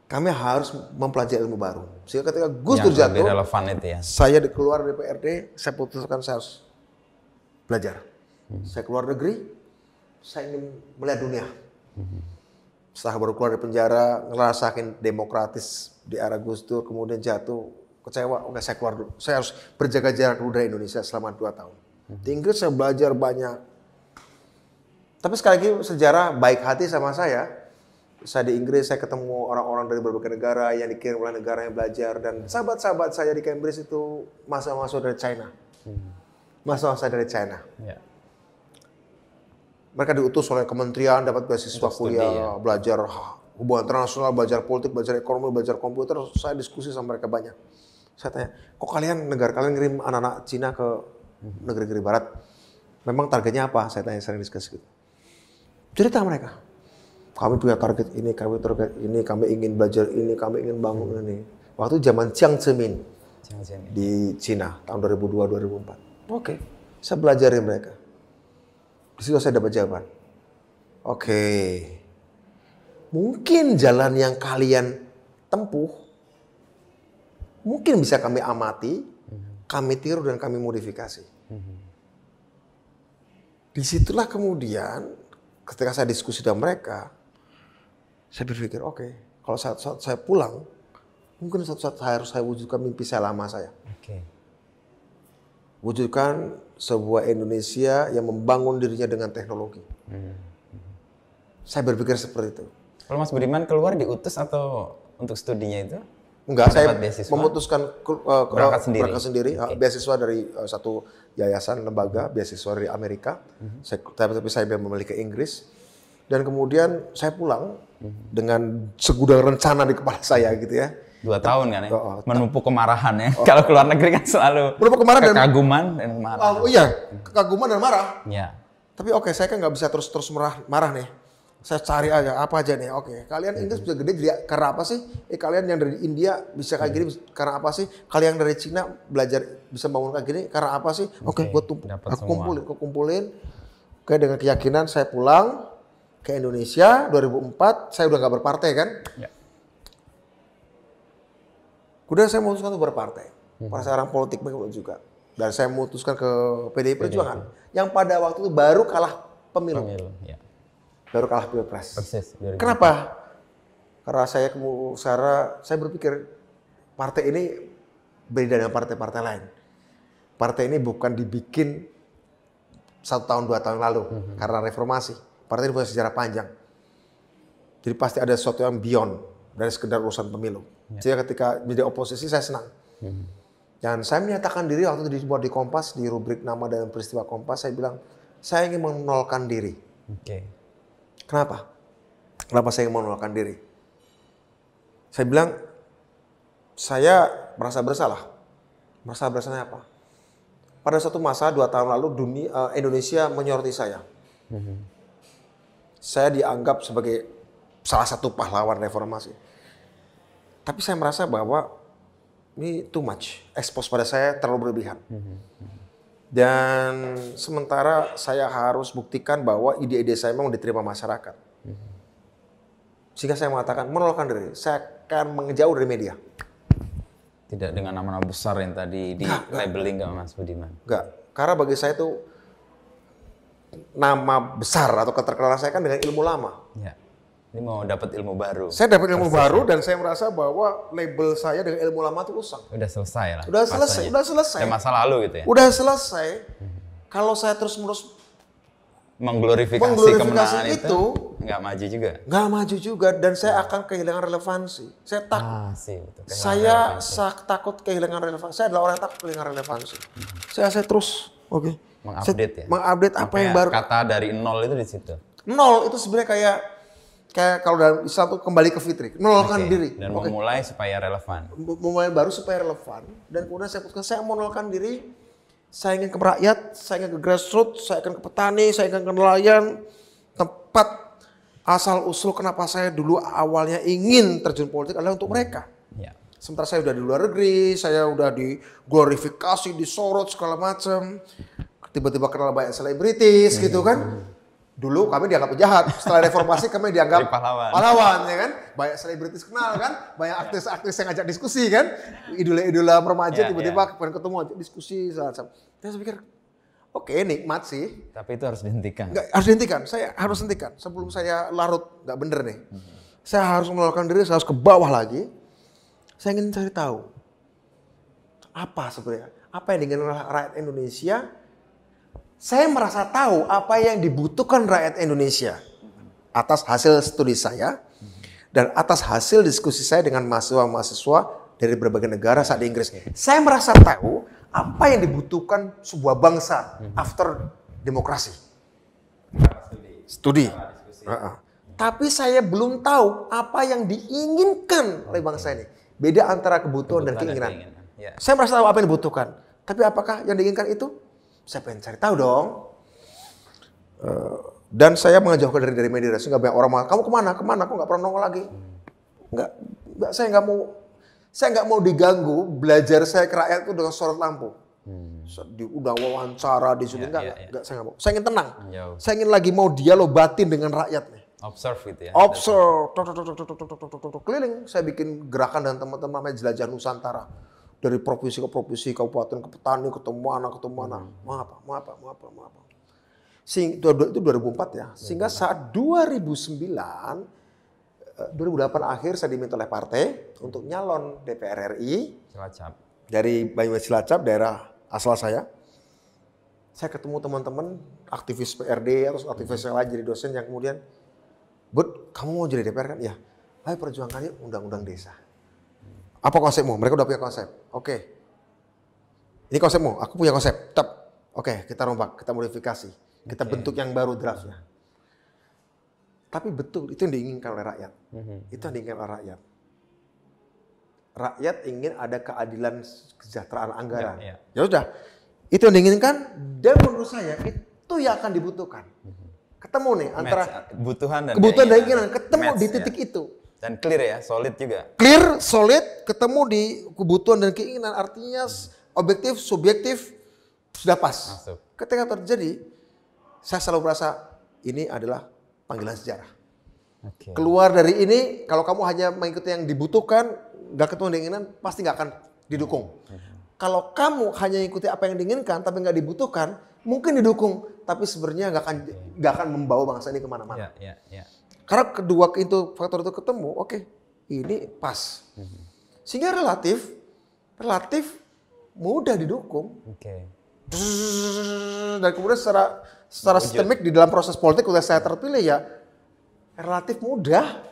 Kami harus mempelajari ilmu baru. Sehingga ketika Gus Dur Yang lebih jatuh, relevan itu ya. saya keluar dari PRD, saya putuskan saya harus belajar. Saya keluar negeri, saya ingin melihat dunia. Setelah baru keluar dari penjara, ngerasain demokratis di era Gus Dur, kemudian jatuh, kecewa, oke saya keluar dulu. Saya harus berjaga jarak dulu dari Indonesia selama 2 tahun. Di Inggris saya belajar banyak. Tapi sekali lagi sejarah baik hati sama saya. Saya di Inggris, saya ketemu orang-orang dari berbagai negara yang dikirim oleh negara yang belajar. Dan sahabat-sahabat saya di Cambridge itu mahasiswa dari China. Mahasiswa dari China. Ya. Mereka diutus oleh kementerian, dapat beasiswa kuliah, belajar hubungan internasional, belajar politik, belajar ekonomi, belajar komputer. Saya diskusi sama mereka banyak. Saya tanya, kok negara kalian ngirim anak-anak Cina ke negeri-negeri barat? Memang targetnya apa? Saya tanya, sering diskusi gitu. Cerita mereka. Kami punya target ini, kami ingin belajar ini, kami ingin bangun ini. Waktu zaman Jiang Zemin di Cina, tahun 2002-2004. Oke, saya belajarin mereka. Di situ saya dapat jawaban. Oke, mungkin jalan yang kalian tempuh, mungkin bisa kami amati, kami tiru dan kami modifikasi. Disitulah kemudian, ketika saya diskusi dengan mereka, saya berpikir, oke, kalau saat saya pulang, mungkin suatu saat saya harus wujudkan mimpi saya lama saya. Oke. wujudkan sebuah Indonesia yang membangun dirinya dengan teknologi. Saya berpikir seperti itu. Kalau Mas Budiman keluar diutus atau untuk studinya itu? Enggak, saya Dapat beasiswa? memutuskan Berangkat sendiri? berangkat sendiri. Beasiswa dari satu yayasan lembaga, beasiswa dari Amerika. Tapi saya memilih ke Inggris. Dan kemudian saya pulang dengan segudang rencana di kepala saya gitu ya. 2 tahun kan ya? Menumpuk kemarahan ya. Kalau keluar negeri kan selalu Menumpuk kemarahan kekaguman dan marah. Oh iya, kekaguman dan marah. Ya. Tapi oke, saya kan nggak bisa terus marah nih. Saya cari aja apa aja nih. Oke, kalian Inggris bisa gede jadi karena apa sih? Kalian yang dari India bisa kayak gini karena apa sih? Kalian yang dari Cina belajar bisa bangun kayak gini karena apa sih? Oke, gue kumpulin. Oke, dengan keyakinan saya pulang ke Indonesia 2004. Saya udah nggak berpartai kan? Ya. Kemudian saya memutuskan untuk berpartai. Partai orang politik juga. Dan saya memutuskan ke PDI Perjuangan. Yang pada waktu itu baru kalah pemilu. Ya. Baru kalah pilpres. Persis. Kenapa? Karena saya berpikir partai ini beda dengan partai-partai lain. Partai ini bukan dibikin 1 tahun 2 tahun lalu karena reformasi. Partai ini punya sejarah panjang. Jadi pasti ada sesuatu yang beyond dari sekedar urusan pemilu. Jadi ketika menjadi oposisi saya senang. Dan saya menyatakan diri waktu itu dibuat di Kompas, di rubrik nama dan peristiwa Kompas, saya bilang saya ingin menolkan diri. Kenapa? Kenapa saya ingin menolakkan diri? Saya bilang, saya merasa bersalah. Merasa bersalahnya apa? Pada suatu masa 2 tahun lalu Indonesia menyoroti saya. Saya dianggap sebagai salah satu pahlawan reformasi. Tapi saya merasa bahwa ini too much. Expose pada saya terlalu berlebihan. Dan sementara saya harus buktikan bahwa ide-ide saya memang diterima masyarakat. Sehingga saya mengatakan menolakkan diri. Saya akan menjauh dari media. Tidak dengan nama-nama besar yang tadi di labeling nggak Mas Budiman? Enggak. Karena bagi saya itu nama besar atau keterkenalan saya kan dengan ilmu lama. Ya. Ini mau dapat ilmu baru. Saya dapat ilmu baru dan saya merasa bahwa label saya dengan ilmu lama itu usang. Udah selesai lah. Udah selesai. Ya masa lalu gitu ya. Udah selesai. Kalau saya terus-menerus mengglorifikasi kemenangan itu nggak maju juga. Nggak maju juga dan saya akan kehilangan relevansi. Saya takut. Saya takut kehilangan relevansi. Saya adalah orang yang takut kehilangan relevansi. Saya terus mengupdate ya. Mengupdate apa yang baru. Kata dari 0 itu di situ. 0 itu sebenarnya kayak kalau dalam Islam itu kembali ke fitri, nolkan diri. Dan memulai supaya relevan. Memulai baru supaya relevan. Dan kemudian saya putuskan saya mau nolkan diri. Saya ingin ke rakyat, saya ingin ke grassroots, saya ingin ke petani, saya ingin ke nelayan. Tempat asal usul kenapa saya dulu awalnya ingin terjun politik adalah untuk mereka. Ya. Sementara saya udah di luar negeri, saya udah diglorifikasi, disorot segala macam. Tiba-tiba kenal banyak selebritis gitu kan. Dulu kami dianggap jahat, setelah reformasi kami dianggap pahlawan, ya kan? Banyak selebritis kenal kan, banyak artis-artis yang ngajak diskusi kan, idola-idola remaja tiba-tiba pengen ketemu ajak diskusi semacam. Saya pikir, oke, nikmat sih. Tapi itu harus dihentikan. Enggak, harus dihentikan. Saya harus hentikan sebelum saya larut, nggak bener nih. Saya harus mengeluarkan diri, saya harus ke bawah lagi. Saya ingin cari tahu apa sebenarnya, apa yang diinginkan rakyat Indonesia. Saya merasa tahu apa yang dibutuhkan rakyat Indonesia atas hasil studi saya dan atas hasil diskusi saya dengan mahasiswa-mahasiswa dari berbagai negara saat di Inggris. Saya merasa tahu apa yang dibutuhkan sebuah bangsa after demokrasi. Studi. Tapi saya belum tahu apa yang diinginkan oleh bangsa ini. Beda antara kebutuhan dan keinginan. Saya merasa tahu apa yang dibutuhkan. Tapi apakah yang diinginkan itu? Saya pengen cari tahu dong. Dan saya mengejauhkan dari media sehingga banyak orang mengatakan, kamu kemana? Aku nggak pernah nongol lagi. Nggak, saya nggak mau diganggu. Belajar saya ke rakyat itu dengan sorot lampu. Udah wawancara di sini nggak, saya nggak mau. Saya ingin tenang. Saya ingin lagi mau dialog batin dengan rakyat nih. Observe gitu ya. Observe, keliling. Saya bikin gerakan dengan teman-teman namanya Jelajah Nusantara. Dari provinsi ke provinsi, kabupaten ke petani, ketemu mana. Mau apa. Itu 2004 ya. Sehingga saat 2008 akhir saya diminta oleh partai untuk nyalon DPR RI. Cilacap. Dari Banyumas Cilacap, daerah asal saya. Saya ketemu teman-teman aktivis PRD atau aktivis yang lain jadi dosen yang kemudian, Bud, kamu mau jadi DPR kan? Ya, ayo perjuangkan yuk undang-undang desa. Apa konsepmu? Mereka udah punya konsep. Oke. Ini konsepmu, aku punya konsep. Tetap. Oke, kita rombak, kita modifikasi. Kita bentuk yang baru draftnya. Tapi betul, itu yang diinginkan oleh rakyat. Itu yang diinginkan oleh rakyat. Rakyat ingin ada keadilan kesejahteraan anggaran. Ya sudah, itu yang diinginkan dan menurut saya itu yang akan dibutuhkan. Ketemu nih antara kebutuhan dan keinginan, ketemu di titik itu. Dan clear ya, solid juga. Clear, solid, ketemu di kebutuhan dan keinginan, artinya objektif, subjektif sudah pas. Masuk. Ketika terjadi, saya selalu merasa ini adalah panggilan sejarah. Keluar dari ini, kalau kamu hanya mengikuti yang dibutuhkan, nggak ketemu dengan keinginan, pasti nggak akan didukung. Kalau kamu hanya ikuti apa yang diinginkan tapi nggak dibutuhkan, mungkin didukung, tapi sebenarnya nggak akan membawa bangsa ini kemana-mana. Karena kedua itu faktor itu ketemu, oke, ini pas. Sehingga relatif mudah didukung. Dan kemudian secara sistemik di dalam proses politik udah saya terpilih ya relatif mudah.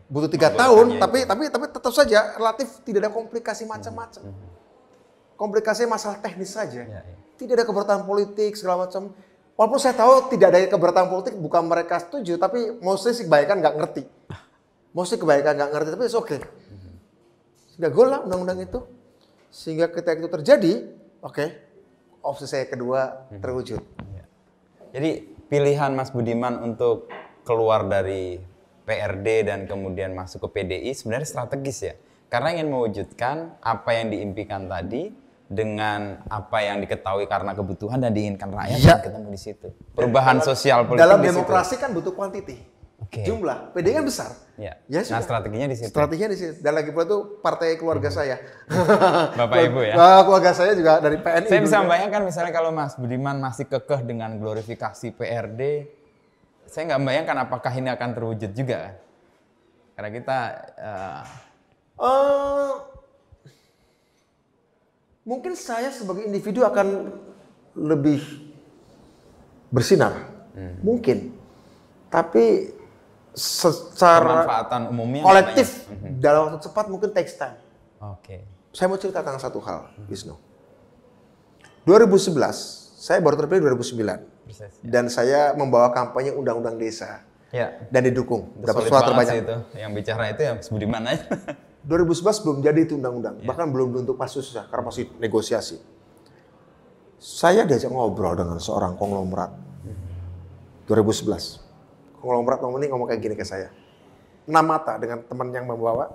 Butuh 3 tahun, tapi tetap saja relatif tidak ada komplikasi macam-macam. Komplikasi masalah teknis saja. Tidak ada keberatan politik segala macam. Walaupun saya tahu tidak ada keberatan politik, bukan mereka setuju, tapi mostly sih kebanyakan nggak ngerti. Tapi it's okay. Sehingga goal lah undang-undang itu. Sehingga ketika itu terjadi, oke, opsi saya kedua terwujud. Jadi pilihan Mas Budiman untuk keluar dari PRD dan kemudian masuk ke PDI sebenarnya strategis ya. Karena ingin mewujudkan apa yang diimpikan tadi dengan apa yang diketahui karena kebutuhan dan diinginkan rakyat dan ketemu di situ. Perubahan sosial politik dalam demokrasi kan butuh kuantiti. Jumlah. PDI kan besar. Ya, nah strateginya di situ. Dan lagi pula itu partai keluarga saya. Bapak Ibu ya. Keluarga saya juga dari PNI. Saya bisa membayangkan misalnya kalau Mas Budiman masih kekeh dengan glorifikasi PRD, saya nggak membayangkan apakah ini akan terwujud juga. Karena kita mungkin saya sebagai individu akan lebih bersinar. Mungkin. Tapi secara pemanfaatan umumnya kolektif dalam waktu cepat mungkin takes time. Saya mau cerita tentang satu hal, Wisnu. 2011, saya baru terpilih 2009. Dan saya membawa kampanye undang-undang desa. Dan didukung. Dapat suara terbanyak. Itu. Yang bicara itu yang Budiman aja. 2011 belum jadi itu undang-undang. Bahkan belum bentuk pansus karena masih negosiasi. Saya diajak ngobrol dengan seorang konglomerat. 2011. Konglomerat ngomong kayak gini ke saya. 6 mata dengan teman yang membawa.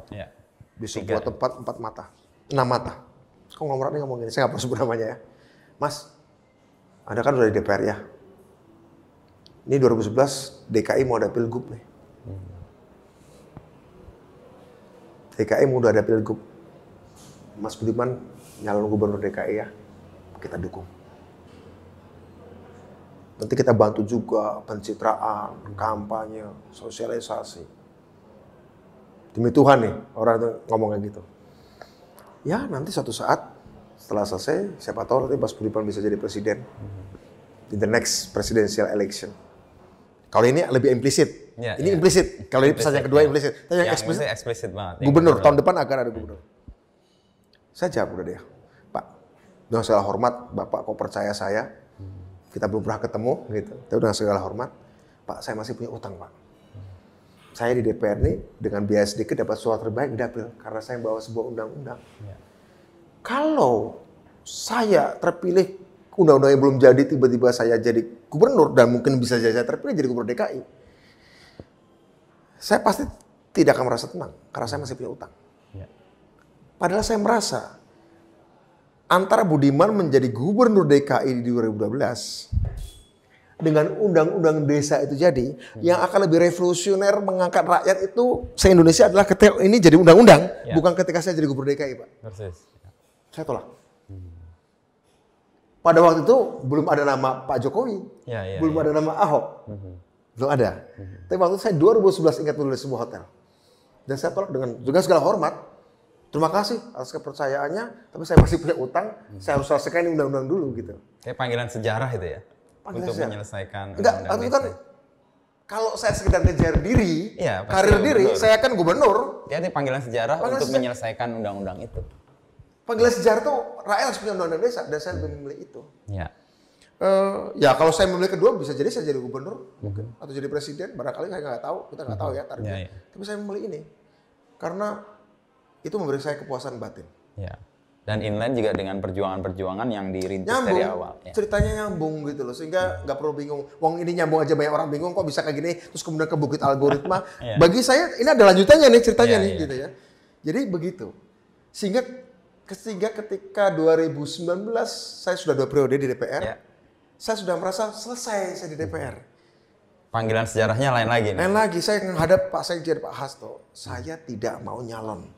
Di sebuah tempat 4 mata. 6 mata. Konglomerat ini ngomong gini, saya nggak perlu sebut namanya ya. Mas, Anda kan udah di DPR ya. Ini 2011 DKI mau ada pilgub nih. DKI mau ada pilgub. Mas Budiman nyalon gubernur DKI ya. Kita dukung. Nanti kita bantu juga pencitraan, kampanye, sosialisasi. Demi Tuhan nih, orang itu ngomong kayak gitu. Ya nanti suatu saat setelah selesai, siapa tahu nanti Mas Budiman bisa jadi presiden. In the next presidential election. Kalau ini lebih implisit. Ini implisit. Kalau ini pesan yang kedua implisit. Tapi yang eksplisit banget. Gubernur, tahun depan akan ada gubernur. Saya jawab udah deh. Pak, dengan segala hormat, Bapak kok percaya saya? Kita belum pernah ketemu gitu. Tapi dengan segala hormat, Pak saya masih punya utang Pak. Saya di DPR nih dengan biaya sedikit dapat suara terbaik di dapil karena saya bawa sebuah undang-undang. Kalau saya terpilih undang-undangnya belum jadi tiba-tiba saya jadi gubernur dan mungkin bisa saya terpilih jadi gubernur DKI, saya pasti tidak akan merasa tenang karena saya masih punya utang. Padahal saya merasa antara Budiman menjadi gubernur DKI di 2012 dengan undang-undang desa itu jadi, yang akan lebih revolusioner mengangkat rakyat itu se-Indonesia adalah ketika ini jadi undang-undang, bukan ketika saya jadi gubernur DKI, Pak. Saya tolak. Pada waktu itu belum ada nama Pak Jokowi, belum ada nama Ahok, belum ada. Tapi waktu itu saya 2011 ingat dulu di sebuah hotel. Dan saya tolak dengan juga segala hormat. terima kasih atas kepercayaannya, tapi saya masih punya utang, saya harus selesaikan ini undang-undang dulu gitu. Kayak panggilan sejarah itu ya? Panggilan untuk sejarah. menyelesaikan Enggak, undang-undang itu kan listrik. kalau saya sekedar ngejar diri, Iya, pasti karir diri, gubernur. saya kan gubernur. Ya, itu panggilan sejarah Panggilan untuk sejarah. menyelesaikan undang-undang itu. Panggilan sejarah tuh rakyat harus punya undang-undang desa dan saya lebih memilih itu. Ya. Ya kalau saya memilih kedua bisa jadi saya jadi gubernur mungkin atau jadi presiden, barangkali saya nggak tahu, kita nggak tahu ya tarifnya. Ya, ya. Tapi saya memilih ini karena itu memberi saya kepuasan batin. Ya. Dan inline juga dengan perjuangan-perjuangan yang dirintis dari awal. Ya. Ceritanya nyambung gitu loh, sehingga nggak perlu bingung. Wong ini nyambung aja, banyak orang bingung kok bisa kayak gini, terus kemudian ke bukit algoritma. Iya. Bagi saya ini ada lanjutannya nih ceritanya Iya, nih iya. gitu ya. Jadi begitu. Sehingga ketika 2019 saya sudah 2 periode di DPR, Ya. saya sudah merasa selesai saya di DPR. Panggilan sejarahnya lain lagi nih. Lain lagi saya menghadap Pak Sekjen Pak Hasto, saya tidak mau nyalon.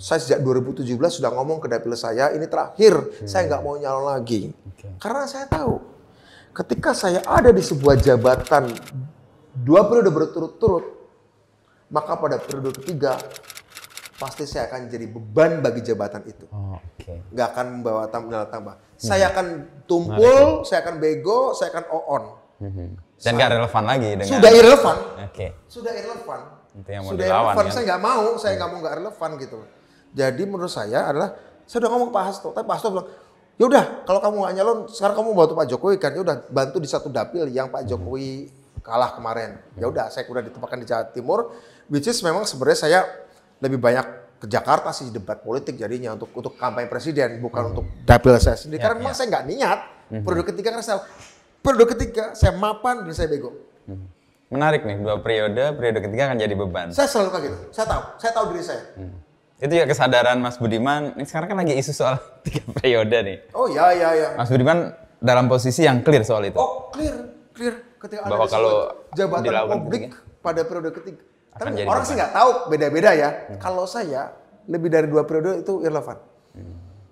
Saya sejak 2017 sudah ngomong ke dapil saya, ini terakhir, saya nggak mau nyalon lagi. Karena saya tahu, ketika saya ada di sebuah jabatan 2 periode berturut-turut, maka pada periode ketiga, pasti saya akan jadi beban bagi jabatan itu. Oh, oke. Nggak akan membawa nilai tambah. Saya akan tumpul, saya akan bego, saya akan on. Dan nggak relevan lagi dengan... Sudah irrelevan. Oke. Sudah irrelevan. Itu yang mau Sudah dilawan, irrelevan. kan? Saya nggak mau, saya nggak mau nggak relevan gitu. Jadi menurut saya adalah, saya udah ngomong ke Pak Hasto, tapi Pak Hasto bilang, ya udah kalau kamu nggak nyalon, sekarang kamu bantu Pak Jokowi kan, ya udah bantu di satu dapil yang Pak Jokowi kalah kemarin. Ya udah, saya udah ditempatkan di Jawa Timur, which is memang sebenarnya saya lebih banyak ke Jakarta sih debat politik jadinya untuk kampanye presiden, bukan untuk dapil saya sendiri. Karena memang saya nggak niat. Periode ketiga karena periode ketiga saya mapan dan saya bego. Menarik nih, 2 periode ketiga akan jadi beban. Saya selalu kayak gitu. Saya tahu diri saya. Itu ya kesadaran Mas Budiman, ini sekarang kan lagi isu soal 3 periode nih. Oh ya. Mas Budiman dalam posisi yang clear soal itu. Oh clear. Ketika Bahwa ada kalau jabatan dilakukan publik ketiga, pada periode ketiga. akan Tapi jadi orang beban. sih nggak tahu, beda-beda ya. Kalau saya lebih dari 2 periode itu irrelevan.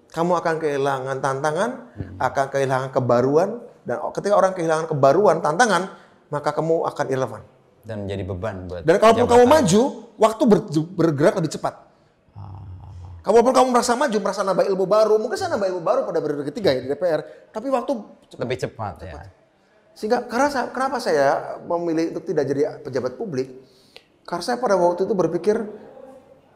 Kamu akan kehilangan tantangan, akan kehilangan kebaruan, dan ketika orang kehilangan kebaruan, tantangan, maka kamu akan irrelevan. Dan menjadi beban buat Dan kalaupun jabatan. kamu maju, waktu bergerak lebih cepat. Kalaupun kamu merasa maju, merasa nambah ilmu baru, mungkin saya nambah ilmu baru pada periode ketiga ya di DPR, tapi waktu lebih cepat ya. sehingga kenapa saya memilih untuk tidak jadi pejabat publik? Karena saya pada waktu itu berpikir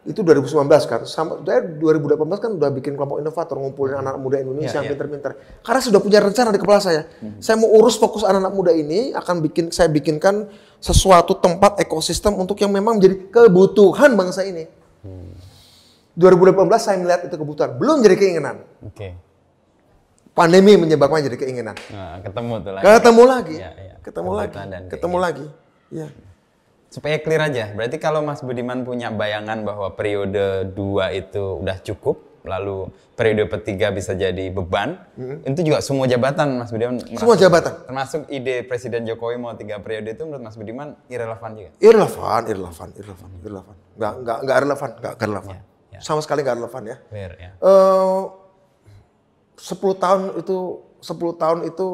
itu 2019 kan, sampai 2018 kan udah bikin kelompok inovator, ngumpulin anak muda Indonesia yang pinter-pinter. Karena sudah punya rencana di kepala saya. Saya mau urus fokus anak-anak muda ini, saya bikinkan sesuatu tempat ekosistem untuk yang memang menjadi kebutuhan bangsa ini. 2018 saya melihat itu kebutuhan, belum jadi keinginan. Oke. Pandemi menyebabkan jadi keinginan. Nah, ketemu tuh lagi. Ketemu lagi. Iya, iya. Ketemu lagi. Kebutuhan dan Ketemu lagi. Iya. Supaya clear aja, berarti kalau Mas Budiman punya bayangan bahwa periode 2 itu udah cukup, lalu periode ketiga bisa jadi beban, itu juga semua jabatan Mas Budiman merasa, Semua jabatan. termasuk ide Presiden Jokowi mau 3 periode itu menurut Mas Budiman irrelevan juga? Irrelevan. Nggak relevan. Ya. Sama sekali nggak relevan ya. Clear ya. 10 tahun itu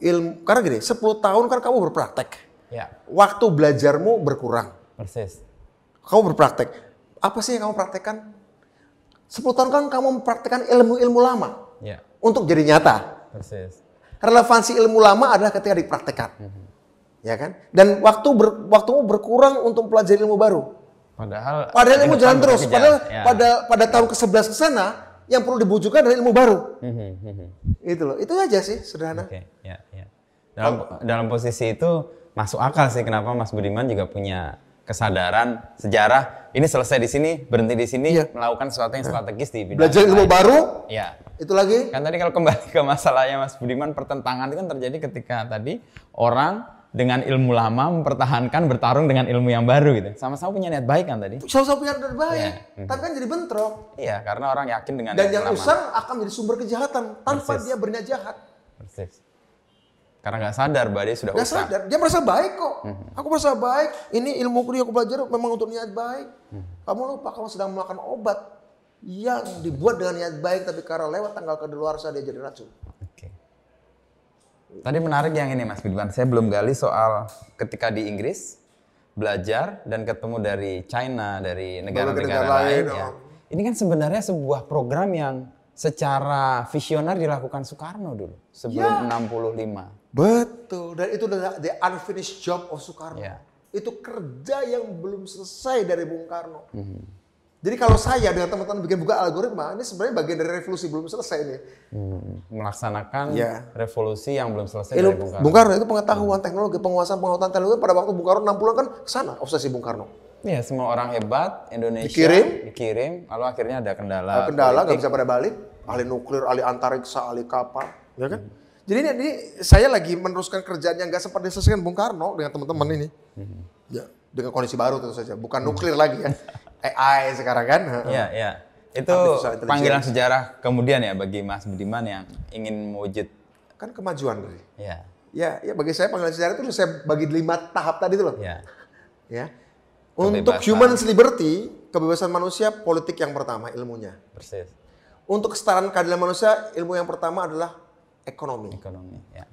ilmu, karena gini, 10 tahun kan kamu berpraktek. Ya, Waktu belajarmu berkurang. persis. Kamu berpraktek. Apa sih yang kamu praktekkan? 10 tahun kan kamu mempraktekkan ilmu-ilmu lama Ya, untuk jadi nyata. persis. Relevansi ilmu lama adalah ketika dipraktekkan. Ya kan? Dan waktumu berkurang untuk pelajari ilmu baru. Padahal Ilmu jalan terus. bekerja. Padahal Ya. pada tahun ke-11 ke sana yang perlu dibujukan adalah ilmu baru. Itu loh. Itu aja sih sederhana. Oke, ya. Dalam posisi itu masuk akal sih kenapa Mas Budiman juga punya kesadaran sejarah. Ini selesai di sini, berhenti di sini, Iya. melakukan sesuatu yang strategis di bidang Belajar ilmu lain. baru, Ya. itu lagi. Kan tadi kalau kembali ke masalahnya Mas Budiman, pertentangan itu kan terjadi ketika tadi orang dengan ilmu lama mempertahankan bertarung dengan ilmu yang baru gitu. Sama-sama punya niat baik kan tadi? Sama-sama punya niat baik, Iya. tapi kan jadi bentrok. Iya, karena orang yakin dengan Dan ilmu yang lama. usang akan menjadi sumber kejahatan tanpa Persis. dia berniat jahat. Persis. Karena nggak sadar bahwa dia sudah Gak usang. sadar, dia merasa baik kok. Aku merasa baik, ini ilmu yang aku belajar memang untuk niat baik. Kamu lupa kamu sedang memakan obat yang dibuat dengan niat baik, tapi karena lewat tanggal kadaluarsa dia jadi racun. Oke. Tadi menarik yang ini Mas Budiman, saya belum gali soal ketika di Inggris, belajar dan ketemu dari China, dari negara negara-negara lain, lain ya. Ini kan sebenarnya sebuah program yang secara visioner dilakukan Soekarno dulu sebelum 65. Betul, dan itu adalah the unfinished job of Soekarno. Ya. Itu kerja yang belum selesai dari Bung Karno. Jadi kalau saya dengan teman-teman bikin buka algoritma, ini sebenarnya bagian dari revolusi belum selesai nih. Melaksanakan Ya. revolusi yang belum selesai dari Bung Karno. Bung Karno itu pengetahuan teknologi, penguasaan pengetahuan teknologi pada waktu Bung Karno 60-an kan kesana obsesi Bung Karno. Iya, semua orang hebat Indonesia dikirim, lalu akhirnya ada kendala. Kendala nggak bisa pada balik, ahli nuklir, ahli antariksa, ahli kapal, ya kan? Jadi ini saya lagi meneruskan kerjaan yang nggak sempat diselesaikan Bung Karno dengan teman-teman ini. Ya, dengan kondisi baru tentu saja, bukan nuklir lagi ya. AI sekarang kan. Iya, iya. Itu panggilan sejarah kemudian ya bagi Mas Budiman yang ingin mewujud kan kemajuan berarti. Iya. Ya bagi saya panggilan sejarah itu saya bagi 5 tahap tadi itu loh. Iya. Ya. Untuk human liberty, kebebasan manusia, politik yang pertama ilmunya. Persis. Untuk kesetaraan keadilan manusia, ilmu yang pertama adalah ekonomi. Ekonomi, ya.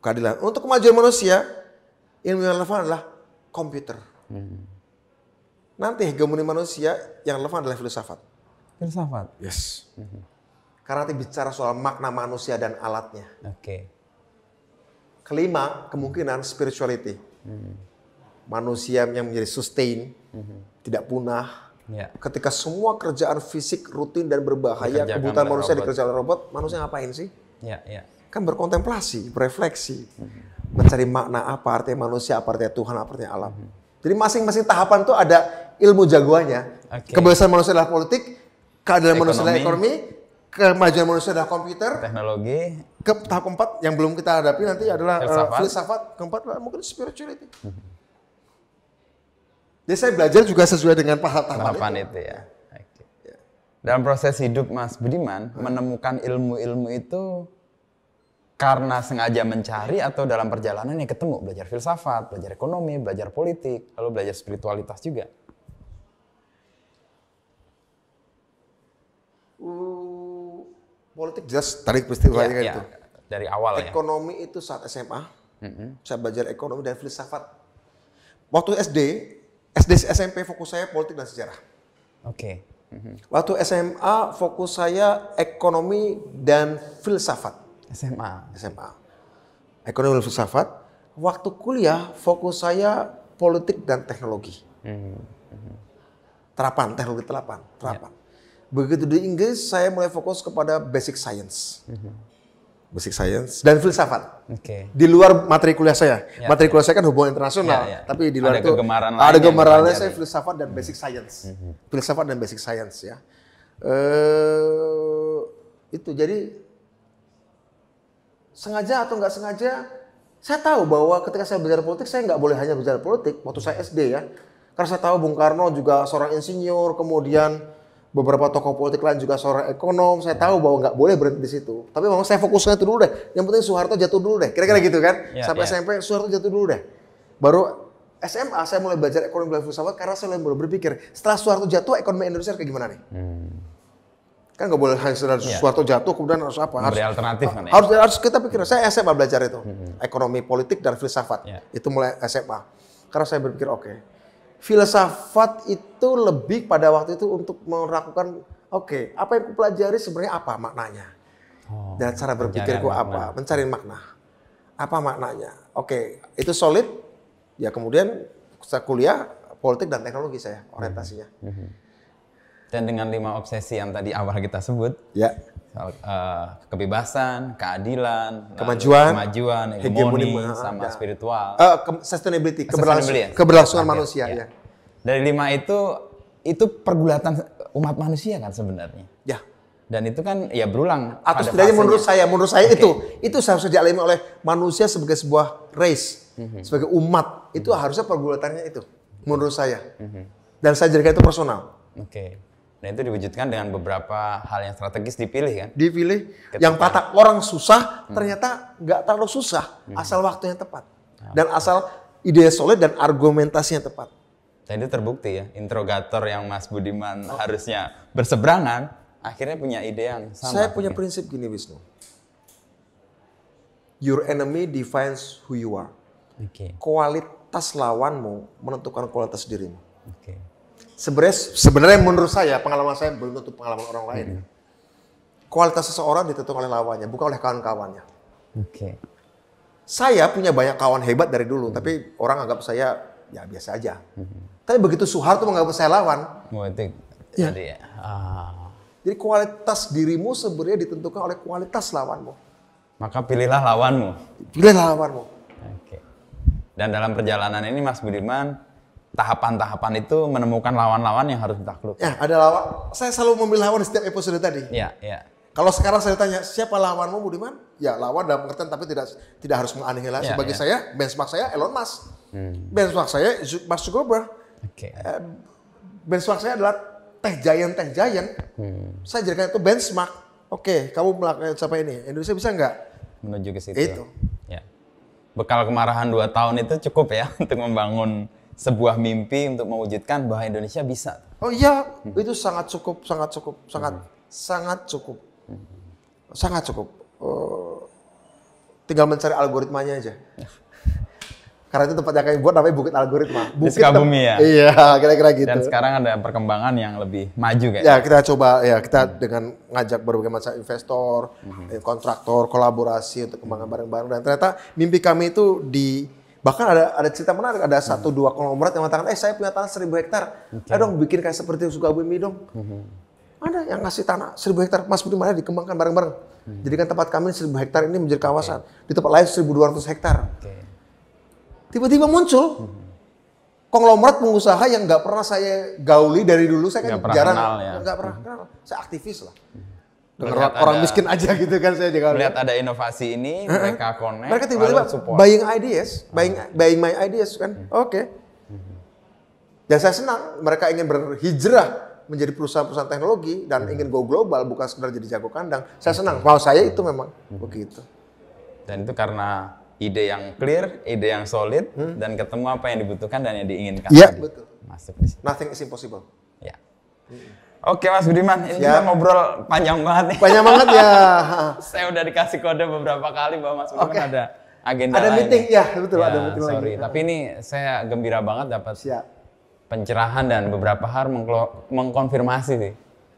Keadilan. Untuk kemajuan manusia, ilmu yang relevan adalah komputer. Nanti hegemoni manusia yang relevan adalah filsafat. Filsafat. Yes. Karena nanti bicara soal makna manusia dan alatnya. Oke. Kelima, kemungkinan spirituality. Manusia yang menjadi sustain, tidak punah. Ya. Ketika semua kerjaan fisik rutin dan berbahaya, kebutuhan manusia dikerjakan oleh robot, manusia ngapain sih? Ya, ya. Kan berkontemplasi, berefleksi, mencari makna apa artinya manusia, apa artinya Tuhan, apa artinya alam. Jadi masing-masing tahapan itu ada ilmu jagoannya. Kebebasan manusia adalah politik, keadilan manusia adalah ekonomi, kemajuan manusia adalah komputer, teknologi. Tahap keempat yang belum kita hadapi nanti adalah filsafat, keempat mungkin spirituality. Jadi saya belajar juga sesuai dengan tahapan itu ya. Dalam proses hidup Mas Budiman, menemukan ilmu-ilmu itu karena sengaja mencari atau dalam perjalanan yang ketemu, belajar filsafat, belajar ekonomi, belajar politik, lalu belajar spiritualitas juga. Politik jelas tarik peristiwanya itu. Dari awal ya. Ekonomi itu saat SMA, saya belajar ekonomi dan filsafat. Waktu SD SMP fokus saya politik dan sejarah. Oke. Waktu SMA fokus saya ekonomi dan filsafat. SMA. Ekonomi dan filsafat. Waktu kuliah fokus saya politik dan teknologi. Teknologi terapan. Begitu di Inggris saya mulai fokus kepada basic science. Basic science dan filsafat. Di luar materi kuliah saya. Materi kuliah saya kan hubungan internasional, tapi di luar itu ada kegemaran lain saya filsafat dan basic science. Filsafat dan basic science ya. Itu jadi sengaja atau nggak sengaja saya tahu bahwa ketika saya belajar politik saya nggak boleh hanya belajar politik waktu saya SD ya. Karena saya tahu Bung Karno juga seorang insinyur, kemudian beberapa tokoh politik lain juga seorang ekonom. Saya tahu bahwa nggak boleh berhenti di situ. Tapi memang saya fokusnya itu dulu deh. Yang penting Soeharto jatuh dulu deh. Kira-kira gitu kan. Sampai SMP Soeharto jatuh dulu deh. Baru SMA saya mulai belajar ekonomi dan filsafat karena saya mulai berpikir setelah Soeharto jatuh ekonomi Indonesia kayak gimana nih? Kan nggak boleh hanya setelah Soeharto jatuh kemudian harus apa? Harus alternatif kan ya? Harus kita pikir. Saya SMA belajar itu. Ekonomi, politik, dan filsafat. Itu mulai SMA. Karena saya berpikir filsafat itu lebih pada waktu itu untuk melakukan apa yang kupelajari sebenarnya apa maknanya. Dan cara berpikirku apa? Mencari makna. Apa maknanya? Itu solid. Ya kemudian saya kuliah politik dan teknologi saya orientasinya. Dan dengan 5 obsesi yang tadi awal kita sebut, soal kebebasan, keadilan, kemajuan, hegemoni, sama spiritual, sustainability, keberlangsungan manusia. Ya. Dari 5 itu pergulatan umat manusia kan sebenarnya. Ya. Dan itu kan ya berulang. Atau setidaknya menurut saya itu seharusnya dialami oleh manusia sebagai sebuah race, sebagai umat. Itu harusnya pergulatannya itu, menurut saya. Dan saya jadikan itu personal. Dan itu diwujudkan dengan beberapa hal yang strategis dipilih kan? Dipilih. Yang kata orang susah, ternyata nggak terlalu susah. Asal waktunya tepat. Dan asal ide solid dan argumentasinya tepat. Dan itu terbukti ya, interrogator yang Mas Budiman harusnya berseberangan, akhirnya punya ide yang sama. Saya punya prinsip gini, Wisnu. Your enemy defines who you are. Kualitas kualitas lawanmu menentukan kualitas dirimu. Oke. Sebenarnya menurut saya, pengalaman saya belum tentu pengalaman orang lain. Kualitas seseorang ditentukan oleh lawannya, bukan oleh kawan-kawannya. Oke. Saya punya banyak kawan hebat dari dulu, tapi orang anggap saya ya biasa aja. Tapi begitu Soeharto menganggap saya lawan, Itu Ya. jadi jadi kualitas dirimu sebenarnya ditentukan oleh kualitas lawanmu. maka pilihlah lawanmu. Pilihlah lawanmu. Oke. Dan dalam perjalanan ini Mas Budiman, tahapan-tahapan itu menemukan lawan-lawan yang harus ditakluk. Ya, ada lawan. Saya selalu memilih lawan di setiap episode tadi. Iya, iya. Kalau sekarang saya tanya, siapa lawanmu Budiman? Ya lawan dalam pengertian tapi tidak harus menganihilasi. Ya, Bagi ya. saya, benchmark saya Elon Musk. Benchmark saya Mark Zuckerberg. Oke. Benchmark saya adalah tech giant. Saya jadikan itu benchmark. Oke, kamu melakukan sampai ini. Indonesia bisa nggak? Menuju ke situ. Itu. Ya. Bekal kemarahan 2 tahun itu cukup ya untuk membangun sebuah mimpi untuk mewujudkan bahwa Indonesia bisa. Oh iya, itu sangat cukup. Sangat cukup. Tinggal mencari algoritmanya aja. Karena itu tempatnya kami buat namanya Bukit Algoritma. Di Sukabumi ya? Iya, kira-kira gitu. Dan sekarang ada perkembangan yang lebih maju kayak. Ya, kita coba dengan ngajak berbagai macam investor, kontraktor, kolaborasi untuk kembangkan bareng-bareng. Dan ternyata mimpi kami itu bahkan ada cerita menarik, ada 1-2 konglomerat yang mengatakan, saya punya tanah 1000 hektar. Ayo dong bikin kayak seperti Sukabumi dong. Ada yang ngasih tanah 1000 hektar, Mas Budi mana dikembangkan bareng-bareng. Jadikan tempat kami 1000 hektar ini menjadi kawasan. Di tempat lain 1200 hektar. Tiba-tiba muncul konglomerat pengusaha yang nggak pernah saya gauli dari dulu. Saya kan jarang, nggak pernah kenal. Saya aktivis lah. Dengan orang miskin aja gitu kan saya digauli. Melihat ada inovasi ini, mereka connect, mereka tiba-tiba buying ideas, buying my ideas kan. Oke. Dan saya senang mereka ingin berhijrah menjadi perusahaan-perusahaan teknologi dan ingin go global, bukan sekedar jadi jago kandang. Saya senang. Mau saya itu memang begitu. Dan itu karena ide yang clear, ide yang solid, dan ketemu apa yang dibutuhkan dan yang diinginkan. Iya, betul. Masuk di situ. Nothing is impossible. Ya. Oke Mas Budiman, ini kita ngobrol panjang banget nih. Panjang banget ya. Saya udah dikasih kode beberapa kali bahwa Mas Budiman ada agenda ada lain. meeting, ya betul, ya, ada meeting lagi. Sorry, tapi ini saya gembira banget dapat Siap. pencerahan dan beberapa hal mengkonfirmasi sih.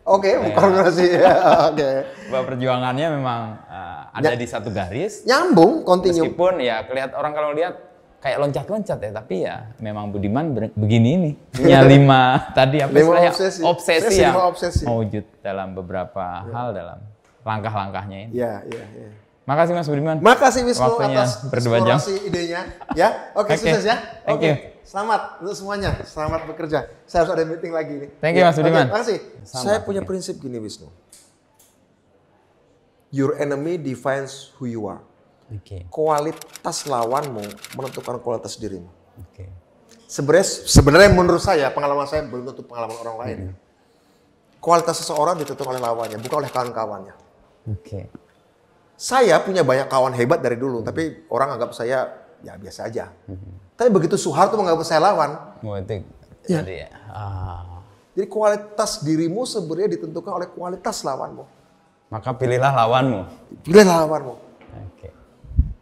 Oke, konfirmasi ya. Oke. Bahwa perjuangannya memang ada di satu garis. Nyambung, kontinu. Meskipun ya kelihatan orang kalau lihat kayak loncat-loncat ya, tapi ya memang Budiman begini nih. Punya 5 tadi apa istilahnya? Obsesi yang mewujud dalam beberapa hal dalam langkah-langkahnya ini. Iya. Makasih Mas Budiman. Makasih Wisnu Waktunya atas berdua jam. eksplorasi idenya. Ya, oke, sukses ya. Thank you. Selamat untuk semuanya. Selamat bekerja. Saya harus ada meeting lagi nih. Thank you Mas Budiman. Makasih. Saya punya prinsip gini Wisnu. Your enemy defines who you are. Kualitas lawanmu menentukan kualitas dirimu. Sebenarnya menurut saya, pengalaman saya belum tentu pengalaman orang lain. Kualitas seseorang ditentukan oleh lawannya, bukan oleh kawan-kawannya. Saya punya banyak kawan hebat dari dulu, tapi orang anggap saya ya biasa aja. Tapi begitu Soeharto menganggap saya lawan, jadi kualitas dirimu sebenarnya ditentukan oleh kualitas lawanmu. Maka pilihlah lawanmu. Pilihlah lawanmu.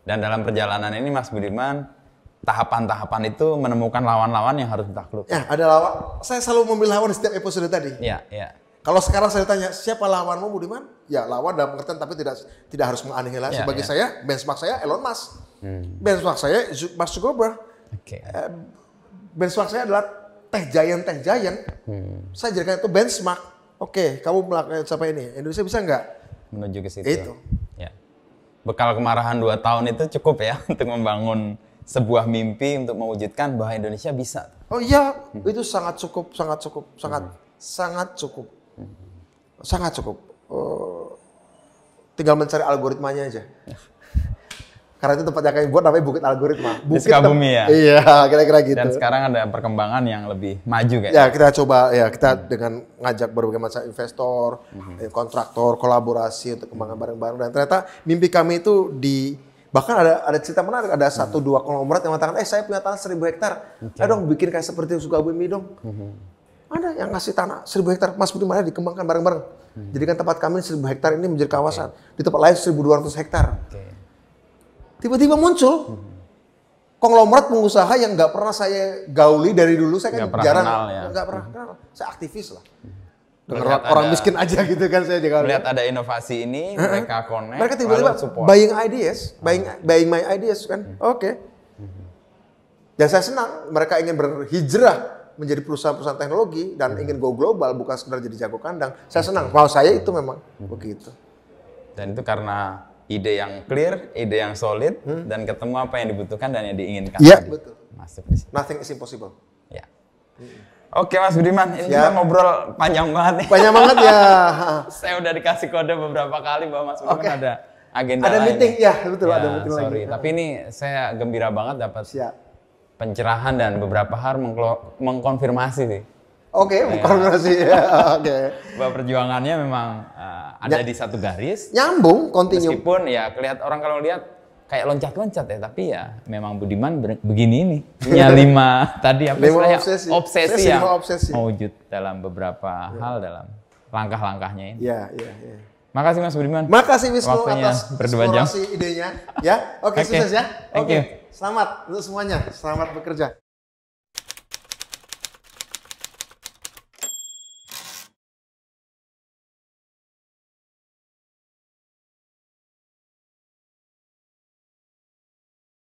Dan dalam perjalanan ini Mas Budiman, tahapan-tahapan itu menemukan lawan-lawan yang harus ditakluk. Ya, ada lawan. Saya selalu memilih lawan di setiap episode tadi. Iya. Kalau sekarang saya tanya, siapa lawanmu Budiman? Ya lawan dalam pengertian tapi tidak harus menganihilasi. Bagi saya, benchmark saya Elon Musk. Benchmark saya Mark Zuckerberg. Benchmark saya adalah tech giant. Saya jadikan itu benchmark. Oke, kamu melakukan sampai ini. Indonesia bisa nggak? Menuju ke situ. Itu. Ya. Bekal kemarahan 2 tahun itu cukup ya untuk membangun sebuah mimpi untuk mewujudkan bahwa Indonesia bisa. Oh iya, itu sangat cukup. Tinggal mencari algoritmanya aja. Karena itu tempatnya kami buat namanya Bukit Algoritma. Di Sukabumi ya? Iya, kira-kira gitu. Dan sekarang ada perkembangan yang lebih maju kayak. Ya, kita coba dengan ngajak berbagai macam investor, kontraktor, kolaborasi untuk kembangkan bareng-bareng. Dan ternyata mimpi kami itu bahkan ada cerita menarik, ada 1-2 konglomerat yang mengatakan, saya punya tanah 1000 hektar. Ayo dong bikin kayak seperti Sukabumi dong. Ada yang ngasih tanah 1000 hektar, Mas Budi mana dikembangkan bareng-bareng. Jadikan tempat kami 1000 hektar ini menjadi kawasan. Di tempat lain 1200 hektar. Tiba-tiba muncul konglomerat pengusaha yang nggak pernah saya gauli dari dulu. Saya kan Nggak pernah jarang, kenal, ya. nggak pernah kenal. Saya aktivis lah. Dengar Melihat orang ada- miskin aja gitu kan saya juga. Melihat ada inovasi ini, mereka connect, Mereka tiba-tiba lalu support. buying ideas, buying my ideas kan. Oke. Dan saya senang mereka ingin berhijrah menjadi perusahaan-perusahaan teknologi dan ingin go global, bukan sekedar jadi jago kandang. Saya senang. Mau saya itu memang begitu. Dan itu karena ide yang clear, ide yang solid, dan ketemu apa yang dibutuhkan dan yang diinginkan. Iya, tadi. betul. Masuk di situ. Nothing is impossible. Ya. Oke Mas Budiman, ini Siap. kita ngobrol panjang banget nih. Banyak banget ya. Saya udah dikasih kode beberapa kali bahwa Mas Budiman Oke. ada agenda Ada lain meeting, nih. ya betul ada meeting sorry. lagi. Tapi ini saya gembira banget dapat Siap. pencerahan dan beberapa hal mengkonfirmasi sih. Oke, konfirmasi ya. Oke. Bahwa perjuangannya memang ada di satu garis. Nyambung, continue. Meskipun ya kelihatan orang kalau lihat kayak loncat-loncat ya, tapi ya memang Budiman begini nih. Punya 5 tadi apa 5 istilahnya? obsesi. Obsesi Saya yang 5 obsesi. mewujud dalam beberapa hal dalam langkah-langkahnya ini. Ya, ya, ya. Makasih Mas Budiman. Makasih Wisnu Waktunya atas berdua jam. eksplorasi idenya. Ya, oke Oke, sukses ya. thank Oke, you. selamat untuk semuanya. Selamat bekerja.